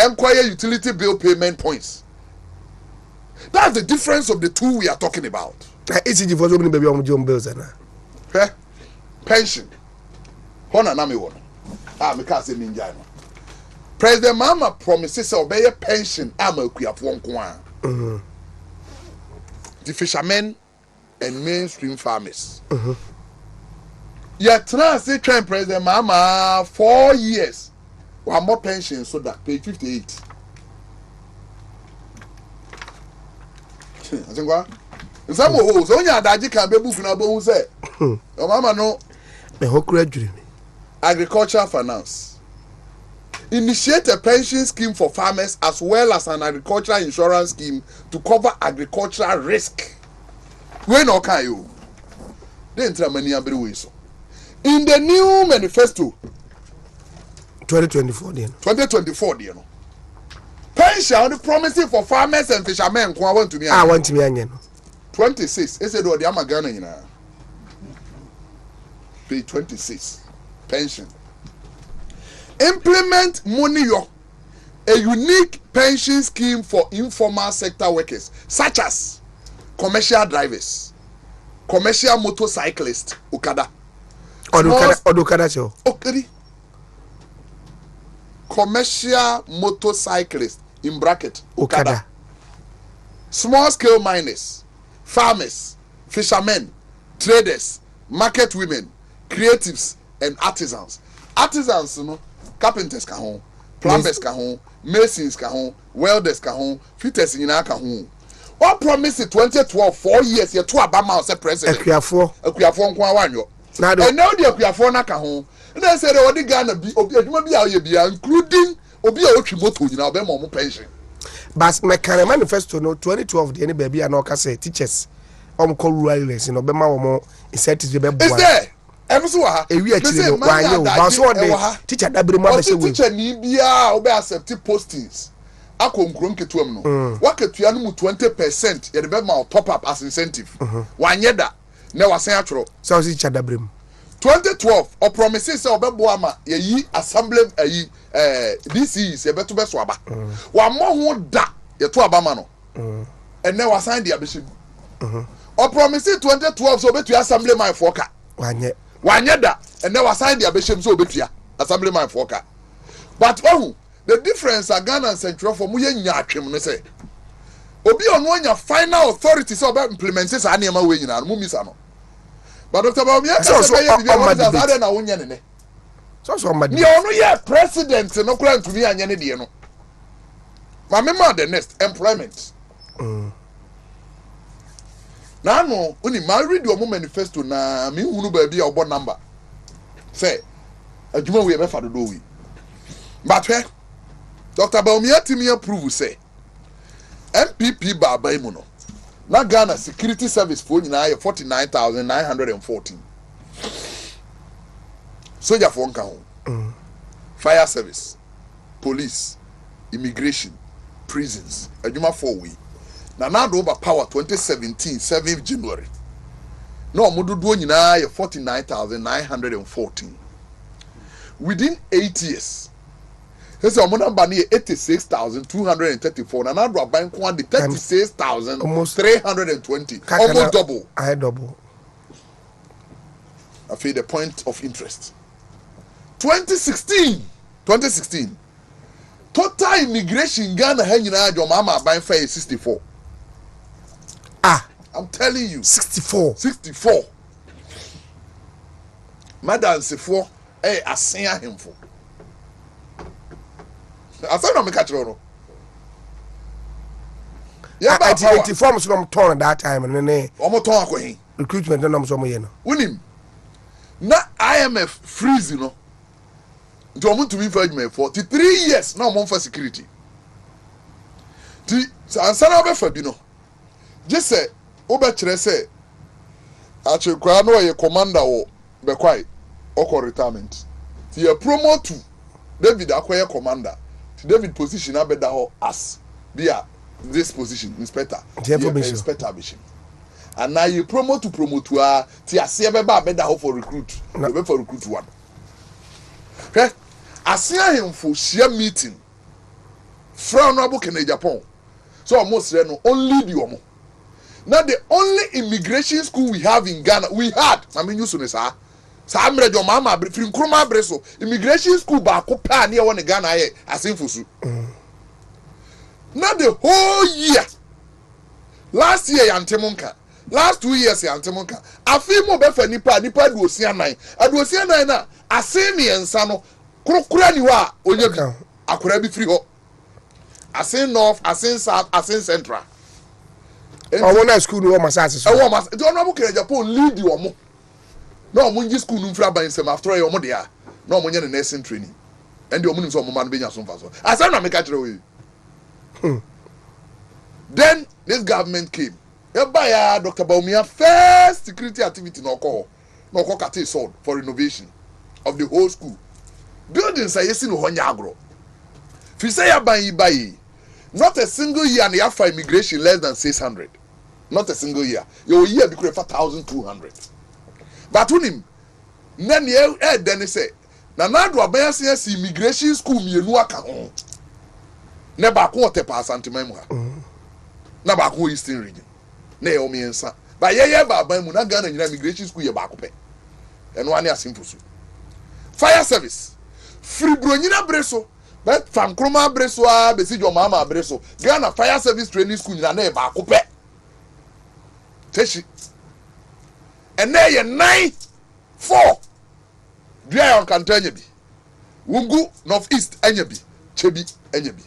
Speaker 1: inquire utility bill payment points. That's the difference of the two we are talking about.
Speaker 2: ECG for so many baby on John bills na.
Speaker 1: Pension. Hona na me won. Me can say ninja no. President Mama promises say obey pension ama akuafo nko a. The fishermen and mainstream farmers. Your transit train president mama 4 years. One more pension so that page 58. I think what? Some of so nya adaji can be book na bo say. Your mama no
Speaker 2: me hokura dream.
Speaker 1: Agricultural finance. Initiate a pension scheme for farmers as well as an agricultural insurance scheme to cover agricultural risk. When okay you? Then try many abri so. In the new manifesto
Speaker 2: 2024 then.
Speaker 1: 2024 you know. Pension promising for farmers and fishermen ko want to me.
Speaker 2: Ah want me anya no.
Speaker 1: 26. It said do the amagana nyina. Page 26. Pension. Implement money a unique pension scheme for informal sector workers such as commercial drivers, commercial motorcyclists, Okada.
Speaker 2: Okada show.
Speaker 1: Okay. Commercial motorcyclists in bracket Okada. Small scale miners, farmers, fishermen, traders, market women, creatives and artisans. Artisans, you know, carpenters ka ho, plumbers ka ho, masons ka ho, welders ka ho, fitters nyina ka ho. What promise 2012 4 years ye to abama say president. Akuafo nko awanyo. And now the Akuafo na ka ho. Na say the odi Ghana bi obi adwuma bi a ye bia including obi a otwi moto nyina obe mo pension.
Speaker 2: But my kind manifesto no 2012 the any baby and all say teachers call rural areas no be ma wo incentives be boa. Is there? Everso ha. Ewi akire no wa ye o. Ba so de teacher dabre mu abese we.
Speaker 1: Teacher ni bia obe accept postings. Akonkrom ketuam no. Waketua no mu 20% ye de be ma top up as incentive. Wanye da na wasen atworo.
Speaker 2: So teacher dabre mu.
Speaker 1: 2012 or promises say obeboa ma ye yi assembly ayi DCs ye beto be so aba. Wa mo ho da ye to aba ma no. And now wasan dia behyem. Or promises 2012 so betu assembly man for ka. Wanye da and now wasan dia behyem so betua assembly man for ka. But oh the difference are Ghana and Central for mu ye nya atwem no say. Obi on one your final authority so about implement this anema we nyina mu misa no. But Dr. Baumia so president no kura to me anya ne de no. Ma me ma the next employment. Na no uni ma read your manifesto na me hunu ba bia obo number. Say adwuma we be fa do we. But Dr. Baumia timi approve say MPP ba ba mu no. Na Ghana security service for nyina 49,914. Soldier for nka ho. Fire service, police, immigration, prisons. Adwuma 4 we. Na do over power 2017 7th January. No omododo nyina 49,914. Within 8 years. This is number near 86,234. And now bank one the 36,320. Almost double.
Speaker 2: I double.
Speaker 1: I feel the point of interest. 2016. Total immigration Ghana hanging your mama buying fair 64. I'm telling you.
Speaker 2: 64.
Speaker 1: Madam Sefo, I sing him for. I said no me catch no.
Speaker 2: Yeah, but 84 so I'm torn at that time and then
Speaker 1: omo ton akohin.
Speaker 2: Recruitment no so mo ye no.
Speaker 1: Unim. Na IMF freeze no. Nti omo to me for 43 years na omo for security. Ti ansana obe fa bi no. Je say obe kire say achekwa no ye commander wo be kwai oko retirement. Ti ye promote to David akoye commander. David position abeda ho as bia this position inspector inspector bishi and now you promote to ti ase beba abeda ho for recruit be for recruit one okay asia him for share meeting from no book in Japan so almost no only the omo now the only immigration school we have in Ghana I mean you so sir Samre jo mama free nkruma breso immigration school ba ko pa na e won Ghana ye asenfosu. Now the whole year last year yantemunka last 2 years ya antemonka afi mo be fa nipa aduosia nan na ase miensa no kurokura ni wa onye bi akora bi free ho ase north ase south ase central
Speaker 2: omo na school no masase so
Speaker 1: e wo mas do no mo kere Japan lead wo mo na omo ngi school no mfra ban sem after yo mo de a na omo nye nursing training and omo nim so omo man be nya so mfa so ase na me ka kere we then this government came ya Dr. Baumia first security activity no call kate sword for renovation of the whole school buildings are yesi no honya agro fi say ya ban yi bayi not a single year and ya for immigration less than 600 not a single year your year be for 1200 but unim na ne den say na do aban say immigration school mienu aka ho ne ba ko te pa santiman mu ha na ba ko eastern region na ye omiensa ba ye ba ban mu na Ghana nyina immigration school ye ba ko pe eno ane asimfo so fire service free bro nyina breso but fam kroma breso a be si jo mama breso Ghana fire service training school nyina na ye ba ko pe teshi ene ye 9-4 dia on kantanya bi wungu north east anya bi chebi anya bi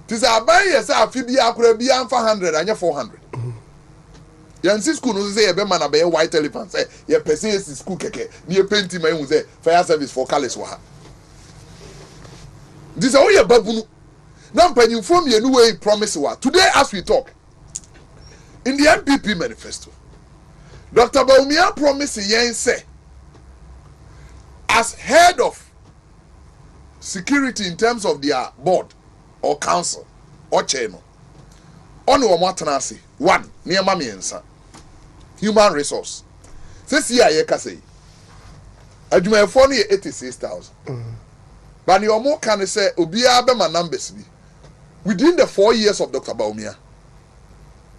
Speaker 1: tisa aban ye say afi bi akura bi amfa 100 anya 400 yan si school no say ye be man na be white elephant say ye person si school keke ni ye painting man hu say fire service for college wa ha this all ye babunu na mpanyin from ye no way promise wa today as we talk in the MPP manifesto Dr. Baumia promise yen say as head of security in terms of their board or council or channel on watanasi one near mamiensa human resource this year ye ka say adwuma efo no 86,000 but the omo can say obia be my numbers bi within the 4 years of Dr. Baumia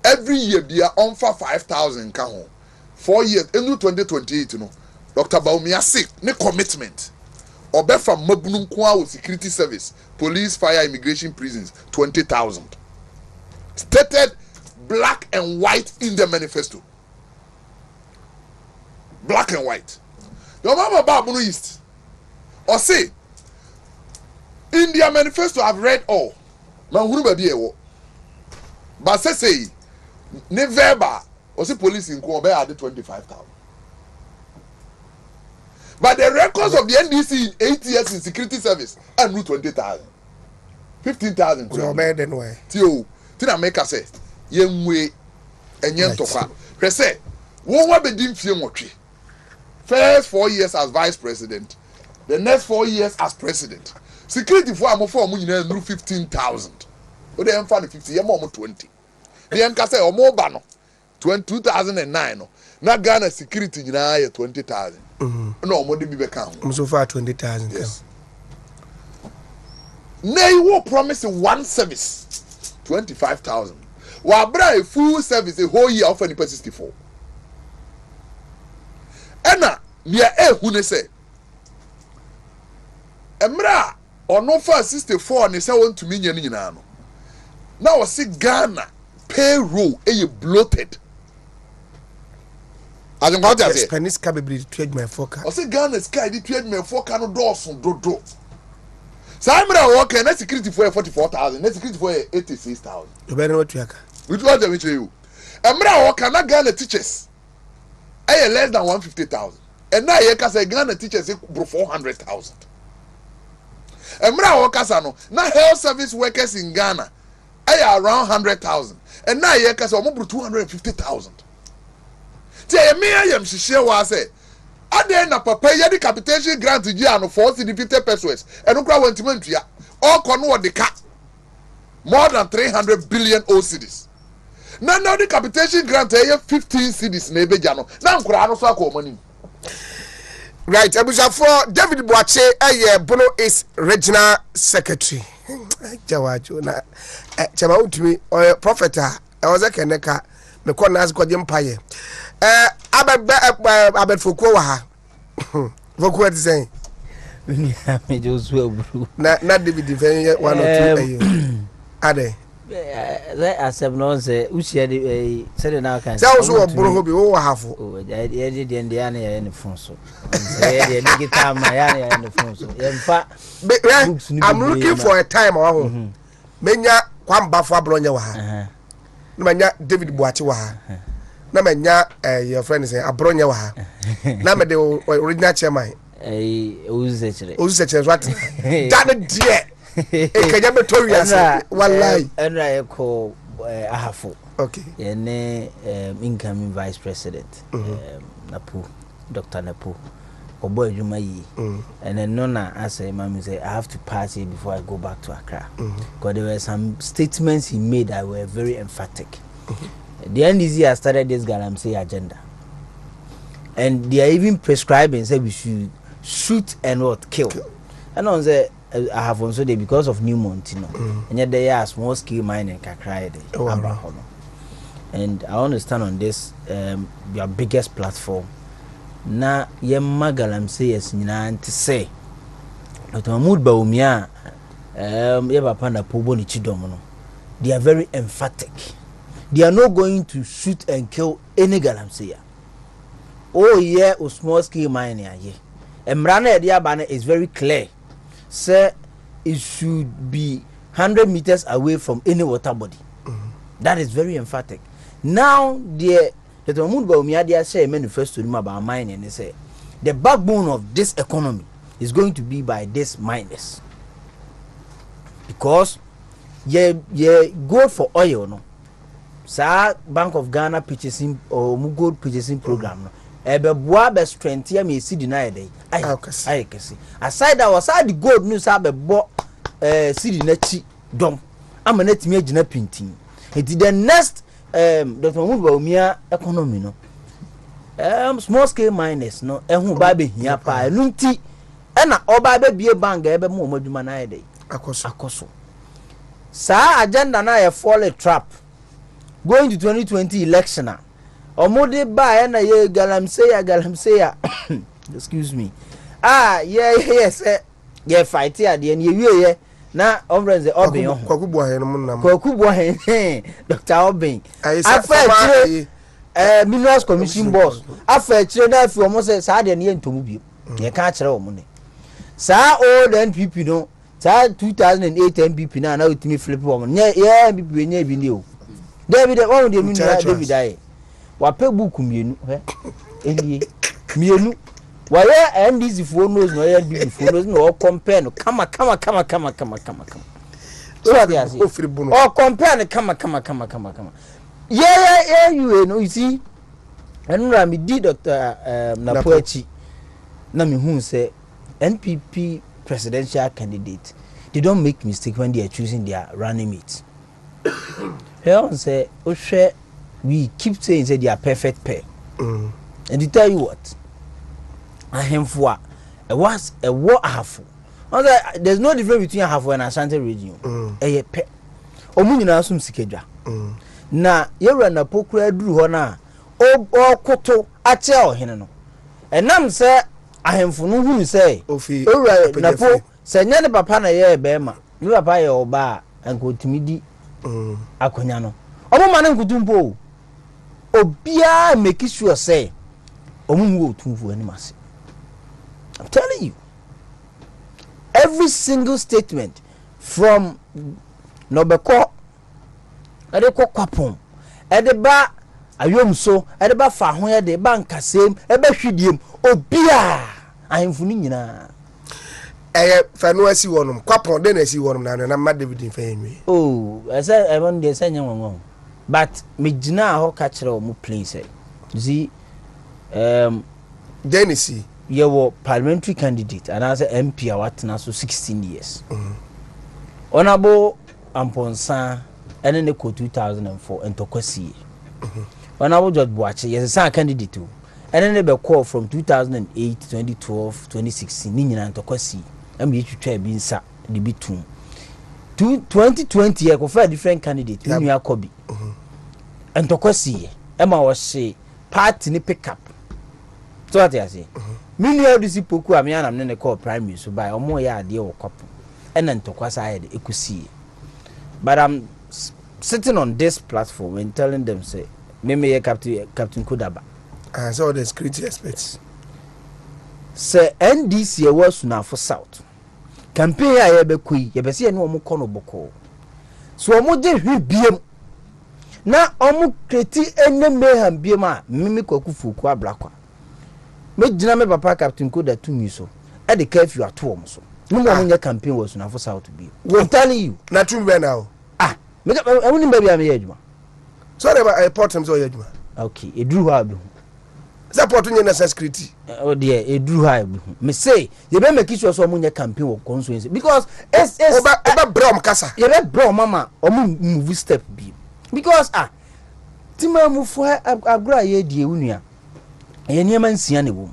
Speaker 1: every year bia on for 5,000 ka ho 4 years into 2028 no Dr. Baumia say ne commitment obefa mabunu nko with security service police fire immigration prisons 20,000 stated black and white in the manifesto black and white the mama babunu east or say in their manifesto I've read all man hunu ba bi ewo but say ne verbal or say police in ko be add 25,000 but the records of the NDC in 8 years in security service and 20,000 15,000
Speaker 2: so better than way
Speaker 1: tio tina make say yenwe enye ntokwa say won wa be dim fie nwotwe first 4 years as vice president the next 4 years as president security for amofo omo nyina nru 15,000 o de emfa no 50 ye mo 20 de enka say omo ba no 2009 no na Ghana security nyina ye 20,000 no omo de bi be kan
Speaker 2: so far 20,000
Speaker 1: yes nay wo promise one service 25,000 wa bra a full service a whole year offer ni 64 ena nia ehu ne say emra ono fa 64 ne say won to me nya ni nyina no na wo se Ghana payroll e bloated as in what you say
Speaker 2: Spanish capability trade my forecast
Speaker 1: o se Ghana sky di trade my forecast no dosun dodo Samra work na security for 44,000 na security for 86,000
Speaker 2: you better what you aka
Speaker 1: which was the which you emra work na Ghana teachers less than 150,000 and now you can say Ghana teachers bro 400,000 emra work no na health service workers in Ghana around 100,000 and now you can say omo bro 250,000 tie me ayam hihie wa say ade na papa ye the capitation grant gi ano 450 pesos eno kra wantimantua all kono de ka more than 300 billion cedis na the capitation grant ye 15 cedis na ebeja no na nkura no so akomani
Speaker 2: right abuja for David Boache Bono is regional secretary jawajo na chama utumi prophet was a keneka me ko na azko jempaye abed fokuo wa ha fokuo ti sen
Speaker 4: me just well bro
Speaker 2: na David defend 1 or 2 ade
Speaker 4: asem no say ushia de say na kan
Speaker 2: say also obro ho bi wo hafo
Speaker 4: ye de de ya na ye ne fon so say ye de guitar ma ya na ye ne fon so ye mfa
Speaker 2: I'm looking for a time ho menya kwambafo abronye wa ha na menya David Boachi wa ha na menya your friend say abronye wa ha na me de original chairman
Speaker 4: uzechere
Speaker 2: what that dear ekenya betorias wallahi
Speaker 4: enra eko ahafo
Speaker 2: okay
Speaker 4: yene incoming vice president Napu Dr. Napu obo adwuma yi and then nona say mama say I have to pass it before I go back to Accra because there were some statements he made that were very emphatic. The NDC has started this galamsey agenda and they are even prescribing say we should shoot and what kill. And on say I have also there because of New Montino and yet they are small scale mining kakra and I want to stand on this your biggest platform na yemma galamsey yes nyina nti say but Mahmoud Bawumia ye papa na pobo ni chidom no they are very emphatic. They are not going to shoot and kill any galamsey. Oh yeah, o small scale mining here. Emrana Ediabana is very clear. Say it should be 100 meters away from any water body. That is very emphatic. Now the Mahmoud Bawumia they say manifesto about mining and they say the backbone of this economy is going to be by these miners. Because you go for oil no. Sa Bank of Ghana purchasing or gold purchasing program no. Ebe boa be strength ya me si deny dey ai kesi aside that was the gold news abe bo si di na chi dom amana timi agina pintin it the next Dr. Mahmoud Bawumia economy no small scale miners no ehun ba be hia pa enunti e na oba be bie bank ebe mo madwuma na dey akoso sa agenda na ye fall a trap going to 2020 election omode ba na ye galamsey excuse me yes ye fight here de ye wie na omrenze obin
Speaker 2: kwakubu ahe no munam
Speaker 4: kwakubu ahe Dr. Obin afa Minerals Commission boss afa chire na afi omo say sa de ne ntomu bi ye ka chire omo ne sa old NPP no sa 2008 NPP na otimi flip omo ye NPP nya bi ni o David one de Minerals David aye wa pe book mienu elie mienu wa ye NDC for knows no ye NDC for knows no compare no kama so what you say o compare no kama you know you see enura mi di Dr. Napoechi na mi hu say NPP presidential candidate they don't make mistake when they are choosing their running mates. Here say ohwe we keep saying say they are perfect pair. And to tell you what, ahemfo a was a war half. There's no difference between half and Ashanti region. A pair. Omu nyina sum sikedwa. Na yewra na pokura duru ho na o koto ache ohene no. Enam say ahemfo no hu say ewra na po say nya ne papa na ye be ma. Ni papa ye oba anko timidi akonya no. Omo ma na nkutumpo obia make sure say omumu otumfu animase. I'm telling you, every single statement from Nobeko edeko kwapon edeba ayomso edeba fa ho ye de banka sem ebe hwidiem obia ahemfuni nyina
Speaker 2: fanu asi wonum kwapon de na asi wonum na ma David fa enwe
Speaker 4: ese ebon de senye wonwon but me gina ho ka kire o mu plain say you see
Speaker 2: Genesis
Speaker 4: ye wo parliamentary candidate and as MP awatena so 16 years honorable Amponsa ene ne ko 2004 entokwasi honorable George Boachi yes a candidate o ene ne be call from 2008 2012 2016 ni nyina entokwasi am ye twetwa bi nsa de bitum 2020 ye ko fa different candidate ni akobi entokwasi ema wo she party ni pick up so what you say mini odisi poku amiana ne call primary so by omo ya ade wo kwapo ena ntokwasa ya de ekusi but I'm sitting on this platform and telling them say me Captain Kudaba
Speaker 2: and so the security experts
Speaker 4: say NDC was na for South campaign a yebekui yebese no omo kono boko so omo je hwi biem na omo kreti ene meham biem a mimi kwakufu kwa blakwa me gina me papa Captain Koda tumi so e de curfew ato omo so no mo nya campaign was na for South biem I'm telling you
Speaker 2: na tumi now
Speaker 4: me woni baby am yeduma
Speaker 2: sorry about report him so yeduma
Speaker 4: okay eduru ha bi
Speaker 2: support nya na security
Speaker 4: oh dear eduru ha bi me say ye be make sure so omo nya campaign wo constituency because it's
Speaker 2: oba brom kasa
Speaker 4: ye be brom mama omo move step bi because tima mu fo agura ye die wunua ye niam nsia ne wom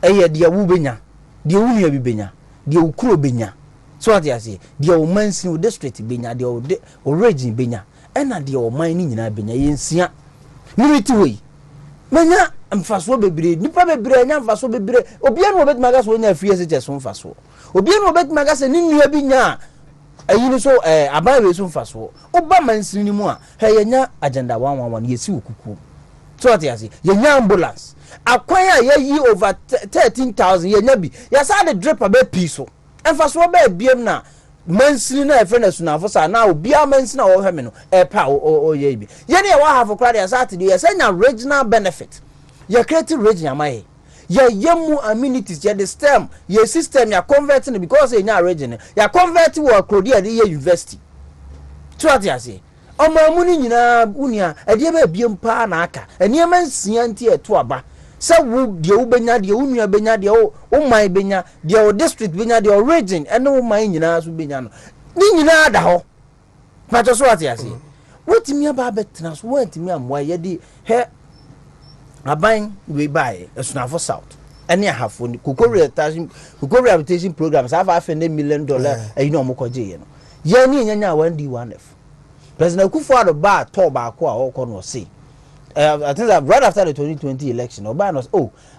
Speaker 4: eye de wo benya de wunua bi benya de ukuro benya so what you say de o mansin o district benya de o region benya ena de o man ni nyina benya ye nsia militi we menya mfaso bebre nipa bebre nya mfaso bebre obia no bet maga so nya afie se cheso mfaso obia no bet maga se ni nua bi nya ayini so aban we so mfaso oba mansin ni mu a he nya agenda 111 yesi okuku so what you say ye nya ambulance akwan a ye yi over 13,000 ye nya bi ya sa de drip aba piso emfaso ba biem na mansini na efrena sunafo sa na obia mansina wo hweme no pa o ye bi ye ne wa have crowd ya Saturday ye senya regional benefit ye create region amaye ye yemu amenities ye the stem ye system ya converting because ye nya region ya convert wo krodi ya ye university to what ya say omo amuni nyina unia e de ba biem pa na aka eni mansia nti e to aba se wo de wo benya de wo nua benya de wo man benya de wo district benya de wo region ene wo man nyina so benya no ni nyina da ho pato so ati ase wotimi aba betena so wotimi amwa ye de he aban we buy esunafo South ene ahafo ni kokoro rehabilitation programs have $500 million e no mokoje ye no ye ni nyanya 1D1F President Kufuor ba to ba ko a okono say I think that right after the 2020 election, Obama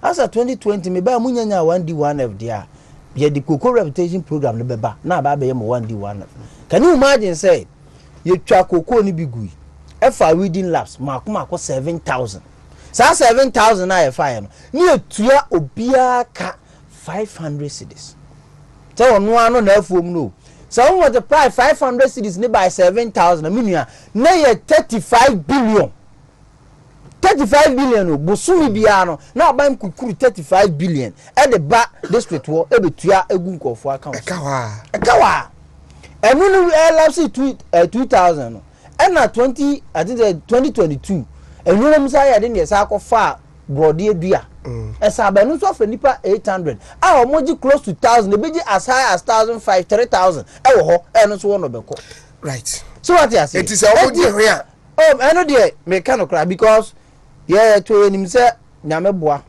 Speaker 4: after 2020, me buy munyanya 1D1F there. Yeah, the Cocoa Reputation Program, the beba. Now, I buy 1D1F. Can you imagine, say, you try Cocoa ni bigui. FR reading labs, Mark 7,000. So 7,000 I fire. Near Tua Obia ka 500 cities. So no one on F no. So what the price 500 cities nearby 7,000. I mean, now 35 billion. 35 billion bosumi bia no na abam kukuru 35 billion e de ba district wo e betua egu nkofo account ekawa enu no LFC 2000 no e na 20 I think 2022 enu no msa ya de ne sa akofa brode edua e sa ba no so fa nipa 800 a omoji close to 1000 e beji as high as 1500 3000 e wo ho e no so wo no beko
Speaker 2: right
Speaker 4: so what you say
Speaker 2: it is omoji hwe
Speaker 4: I know there me kind of cry because yeah to enim say nyame boa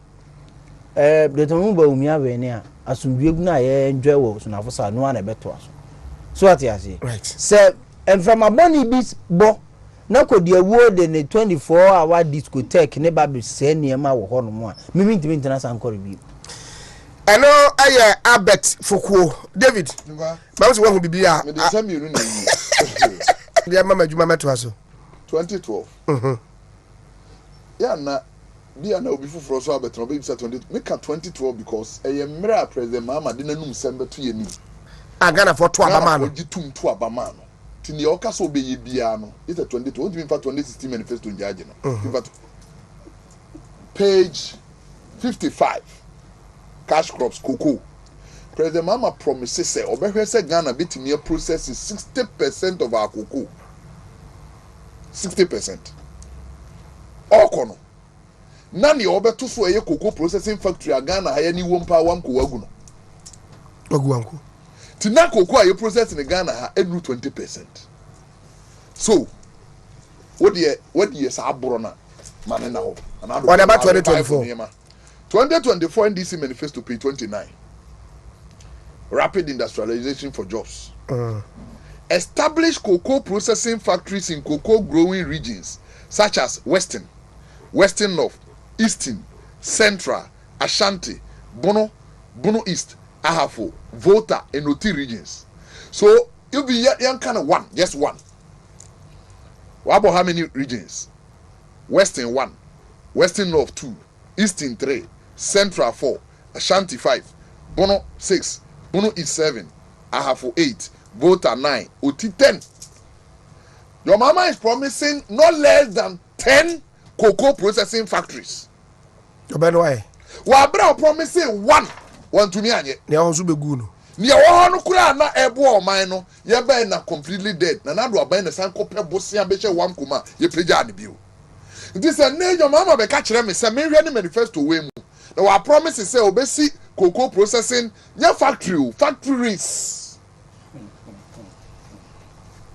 Speaker 4: de tomu ba umia we ne a asumdue gu na ye enjoy wo so na fo sa no na beto aso so what you say
Speaker 2: right
Speaker 4: say and from aboni bis bo na kodi awuo de ne 24-hour discotheque ne ba be se niema wo ho no mo a mimi ntimi ntana san kore bi
Speaker 2: eno aye Albert Fokuo David ba so wo bibia
Speaker 1: me de sam yuru na yi
Speaker 2: ya mama juma meto aso
Speaker 1: 2012 yeah na dia na obi fufuro so abetro be bisa 20 make 2012 because mra president mama de nanum sembe to ye ni
Speaker 2: agana for to abama no
Speaker 1: gitum to abama no tini o ka so be ye bia no it's a 22 what do you mean for 2016 manifesto njaje no page 55 cash crops cocoa president mama promises say obehwe say Ghana betimi process 60% of our cocoa 60%. Okono. Nani obeto so eye cocoa processing factory a Ghana haya ni wompa wanko wagu no.
Speaker 2: Wagu wanko.
Speaker 1: Tina cocoa ye process in Ghana ha enu 20%. So, what the sa aboro na mane na ho.
Speaker 2: What about 2024?
Speaker 1: 2024 NDC manifesto page 29. Rapid industrialization for jobs. Establish cocoa processing factories in cocoa growing regions such as Western North, Eastern, Central, Ashanti, Bono East, Ahafo, Volta, and Oti regions. So you'll be young kind of one, just one. About how many regions? Western 1, Western North 2, Eastern 3, Central 4, Ashanti 5, Bono 6, Bono East 7, Ahafo 8, Volta 9, Oti 10. Your mama is promising not less than 10 cocoa processing factories.
Speaker 2: Why?
Speaker 1: Wabra promising one to me anye.
Speaker 2: They also be good.
Speaker 1: Nia wano kura na ebo o man no ye be na completely dead. Na do aban na san kope bosia be che wam kuma ye preja ne bio. This a na your mama be ka kire me say me hwe ne manifesto we mu. Na wa promise say obesi cocoa processing nya factories.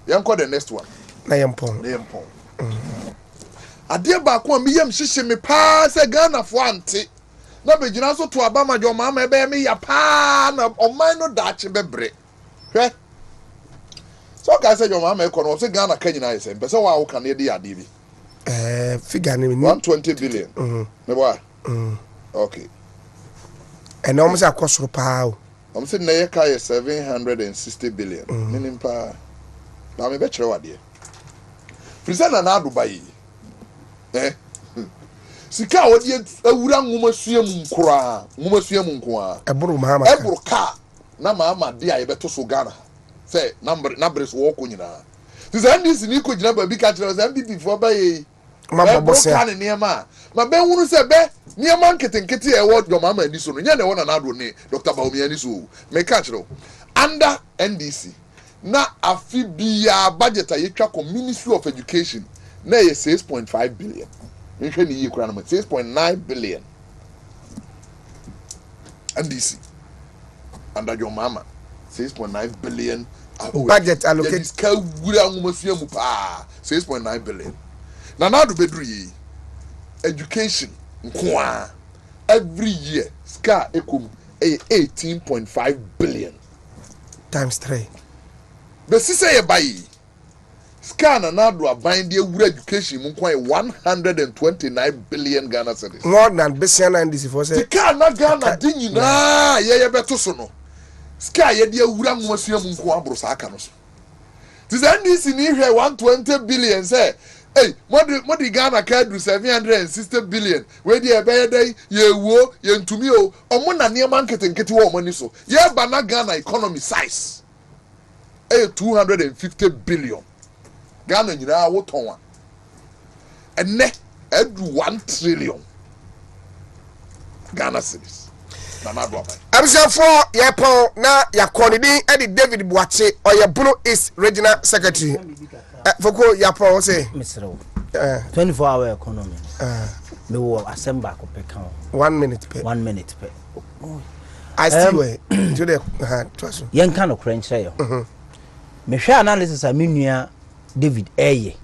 Speaker 1: Yanko the next one.
Speaker 2: Na yempon.
Speaker 1: Ade ba ko mi yam hihye me pa say Ghana fo ante. Na be gina so to abama jo mama e be me ya pa na oman no dache bebre. Hwe. So ka say jo mama e kono say Ghana ka nyina yese. Pese wa wo kan e de ade bi.
Speaker 2: Figure ni
Speaker 1: 120 billion. Me boy. Okay.
Speaker 2: And almost a cost of power.
Speaker 1: I'm saying na ye ka 760 billion. Meaning pa. Na me be kire wa de. Present na Dubai. Sika odi awura ngoma suam nkura
Speaker 2: eburu mahama
Speaker 1: eburu ka na mama de a yebeto so Ghana say numbers wo ko nyina this NDC ni ko gina ba bi ka kire say MPP fo ba ye
Speaker 2: mama boss
Speaker 1: ya ne niema ma be hunu se be niema nketenkete e wo do mama ani so no nya ne wona na do ne Dr. Baomi ani so me ka kire under NDC na afi bia budget a yetwa ko Ministry of Education na ye 6.5 billion. You can 6.9 billion. NDC under your mama 6.9 billion
Speaker 2: budget allocated.
Speaker 1: 6.9 billion. Now do bedru education every year ska ekum 18.5 billion
Speaker 2: times 3.
Speaker 1: The say buy Scan and Nadu are binding education 129 billion Ghana cedis.
Speaker 2: More than Bessian and this for say.
Speaker 1: The car not Ghana ding na ye better sono. Sky ye dear Uram Monsieur Munko Brosakanos. This NDC in here 120 billion say. Hey, what the Ghana can do 760 billion. Where the bear day ye wo ye to me o mona near market and get your money so. Ye bana Ghana economy size. 250 billion. Ghana nyina wo ton and ne edu 1 trillion Ghana cedis na do abai
Speaker 2: abisa for ye pon na ya konidi e David Boache or ye Bruno is regional secretary foko ya pon say
Speaker 4: Mr. 24-hour economy me wo assemble ko pe kan
Speaker 2: 1 minute per
Speaker 4: 1 minute per
Speaker 2: I still way to the trust
Speaker 4: yen kan no krenche yo me hwe analysis a menua David eye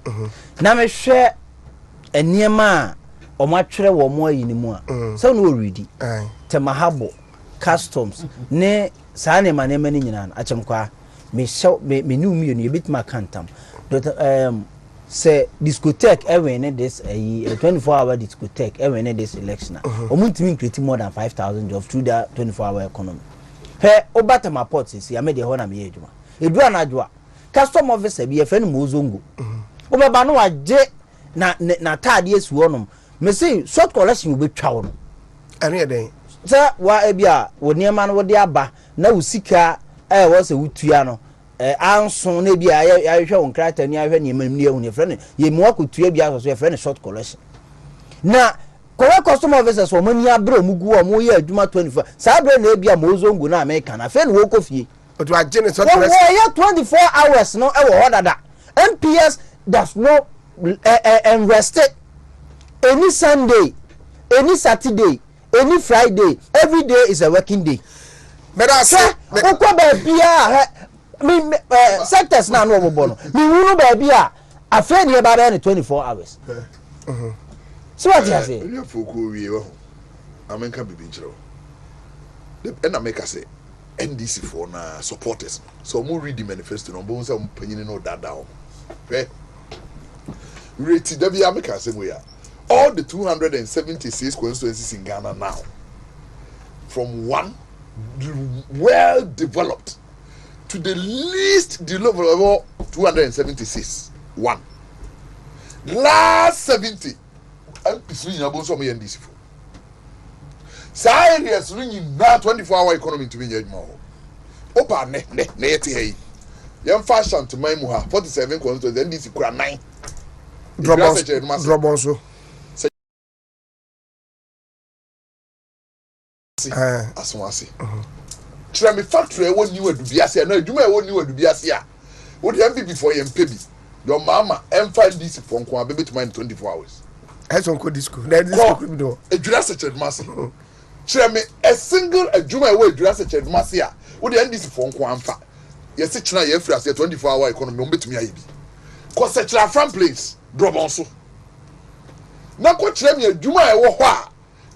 Speaker 4: na me hwe eniema o ma twere wo mo ayi ni mu a so no ready temahabo customs ne sa ne ma ne mani nyina na achemkwa me ni umi no yebitima kantam say discotheque ewe ne this 24-hour discotheque ewe ne this election o muntimi create more than 5,000 jobs through that 24-hour economy he obata my port si ya me de ho na me eduma edura na adwa custom officer bi efe no mozongo obeba no agye na tade esi wonom me say short collection be twa wo no
Speaker 2: ene den
Speaker 4: sa wa ebia wo niema no wo de aba na wo sika wo se wutua no anso na bia ya hwe won krata ni ahwe niema ni ehu ne frene ye mu akotua bia so ye frene short collection na kowe custom officers wo mani abra mugu wo mo ye adwuma 24 sa bra na bia mozongo na America na fe no wo kofie
Speaker 2: to agene short
Speaker 4: collection wo ye 24 hours no e wo hodada MPS does not rest any Sunday, any Saturday, any Friday. Every day is a working day.
Speaker 2: But I say,
Speaker 4: sectors now no bono. Me wunu baby a afraid you about any 24 hours. So what you say?
Speaker 1: You folk we o. Amenka bibi nchiro. And I make say NDC for na supporters. So mo read the manifesto no bo say mo panyini no dada o. Rate Debbie America same way. All the 276 constituencies in Ghana now, from one well developed to the least developed 276, one. last 70 MPs ni nyina bo so mo ye ndc fo saa areas no nyina 24-hour economy to be nyadwuma ho opa ne yete hey yam fashion to my mu ha 47 constituency ndc kura 9
Speaker 2: drop on so
Speaker 1: asomase tira me factory e woni wadubiase na adwuma e woni wadubiase a wo de MPP for yem pebi your mama emfa ndc for nko abebe to mind 24 hours
Speaker 2: eso nko disco na disco do
Speaker 1: adwura seched mase tira me a single adwuma e wo adwura seched mase a wo de ndc for nko amfa yesi kina ye free as 24-hour economy o betumi ayebi ko seched from place drop on so na ko tira me adwuma e wo ho a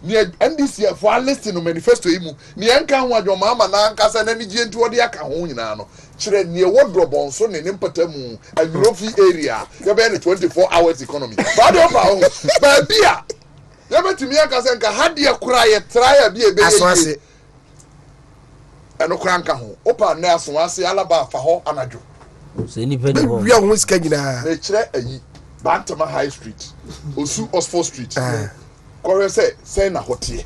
Speaker 1: ni NDC for listing no manifesto imu ni enka ho adwoma ama na ankasa na ni gie nti aka ho nyina no kire ni wardrobe onso ne mpatamu Europe area ya be 24 hours economy ba do ba ho ba bia ya betimi ankasa nka hade kura ye try bia be
Speaker 2: aswase
Speaker 1: eno kura nka ho opa na aswase alaba fa ho anadwo
Speaker 4: se ni pedi ho
Speaker 2: wi ho sika nyina
Speaker 1: na kire ayi Bantama High Street Osu Oxford Street kore say na hotie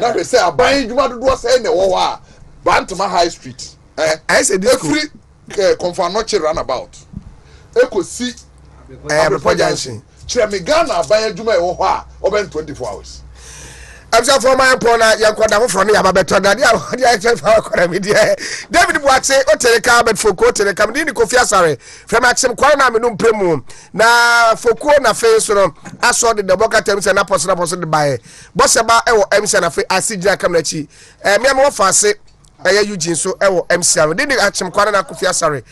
Speaker 1: na we say aban djuma dodo say na wo a Bantama High Street
Speaker 2: I said this
Speaker 1: free Confanoche runabout ekosi
Speaker 2: Abepo Junction
Speaker 1: chere me Ghana aban djuma e wo ho a oben 24 hours
Speaker 2: amsa for my pona yankoda ho from ya babeto na dia dia for kora me dia David Boache o teleka bet foko teleka me ni Kofi Asare from Axem kwara na me no mpremu na foko na fe so no aso de boka tem se na poso de bae bosse ba e wo MC na fe asigina kam na chi me am wo fa se Eugene so e wo MC ni Axem kwara na Kofi Asare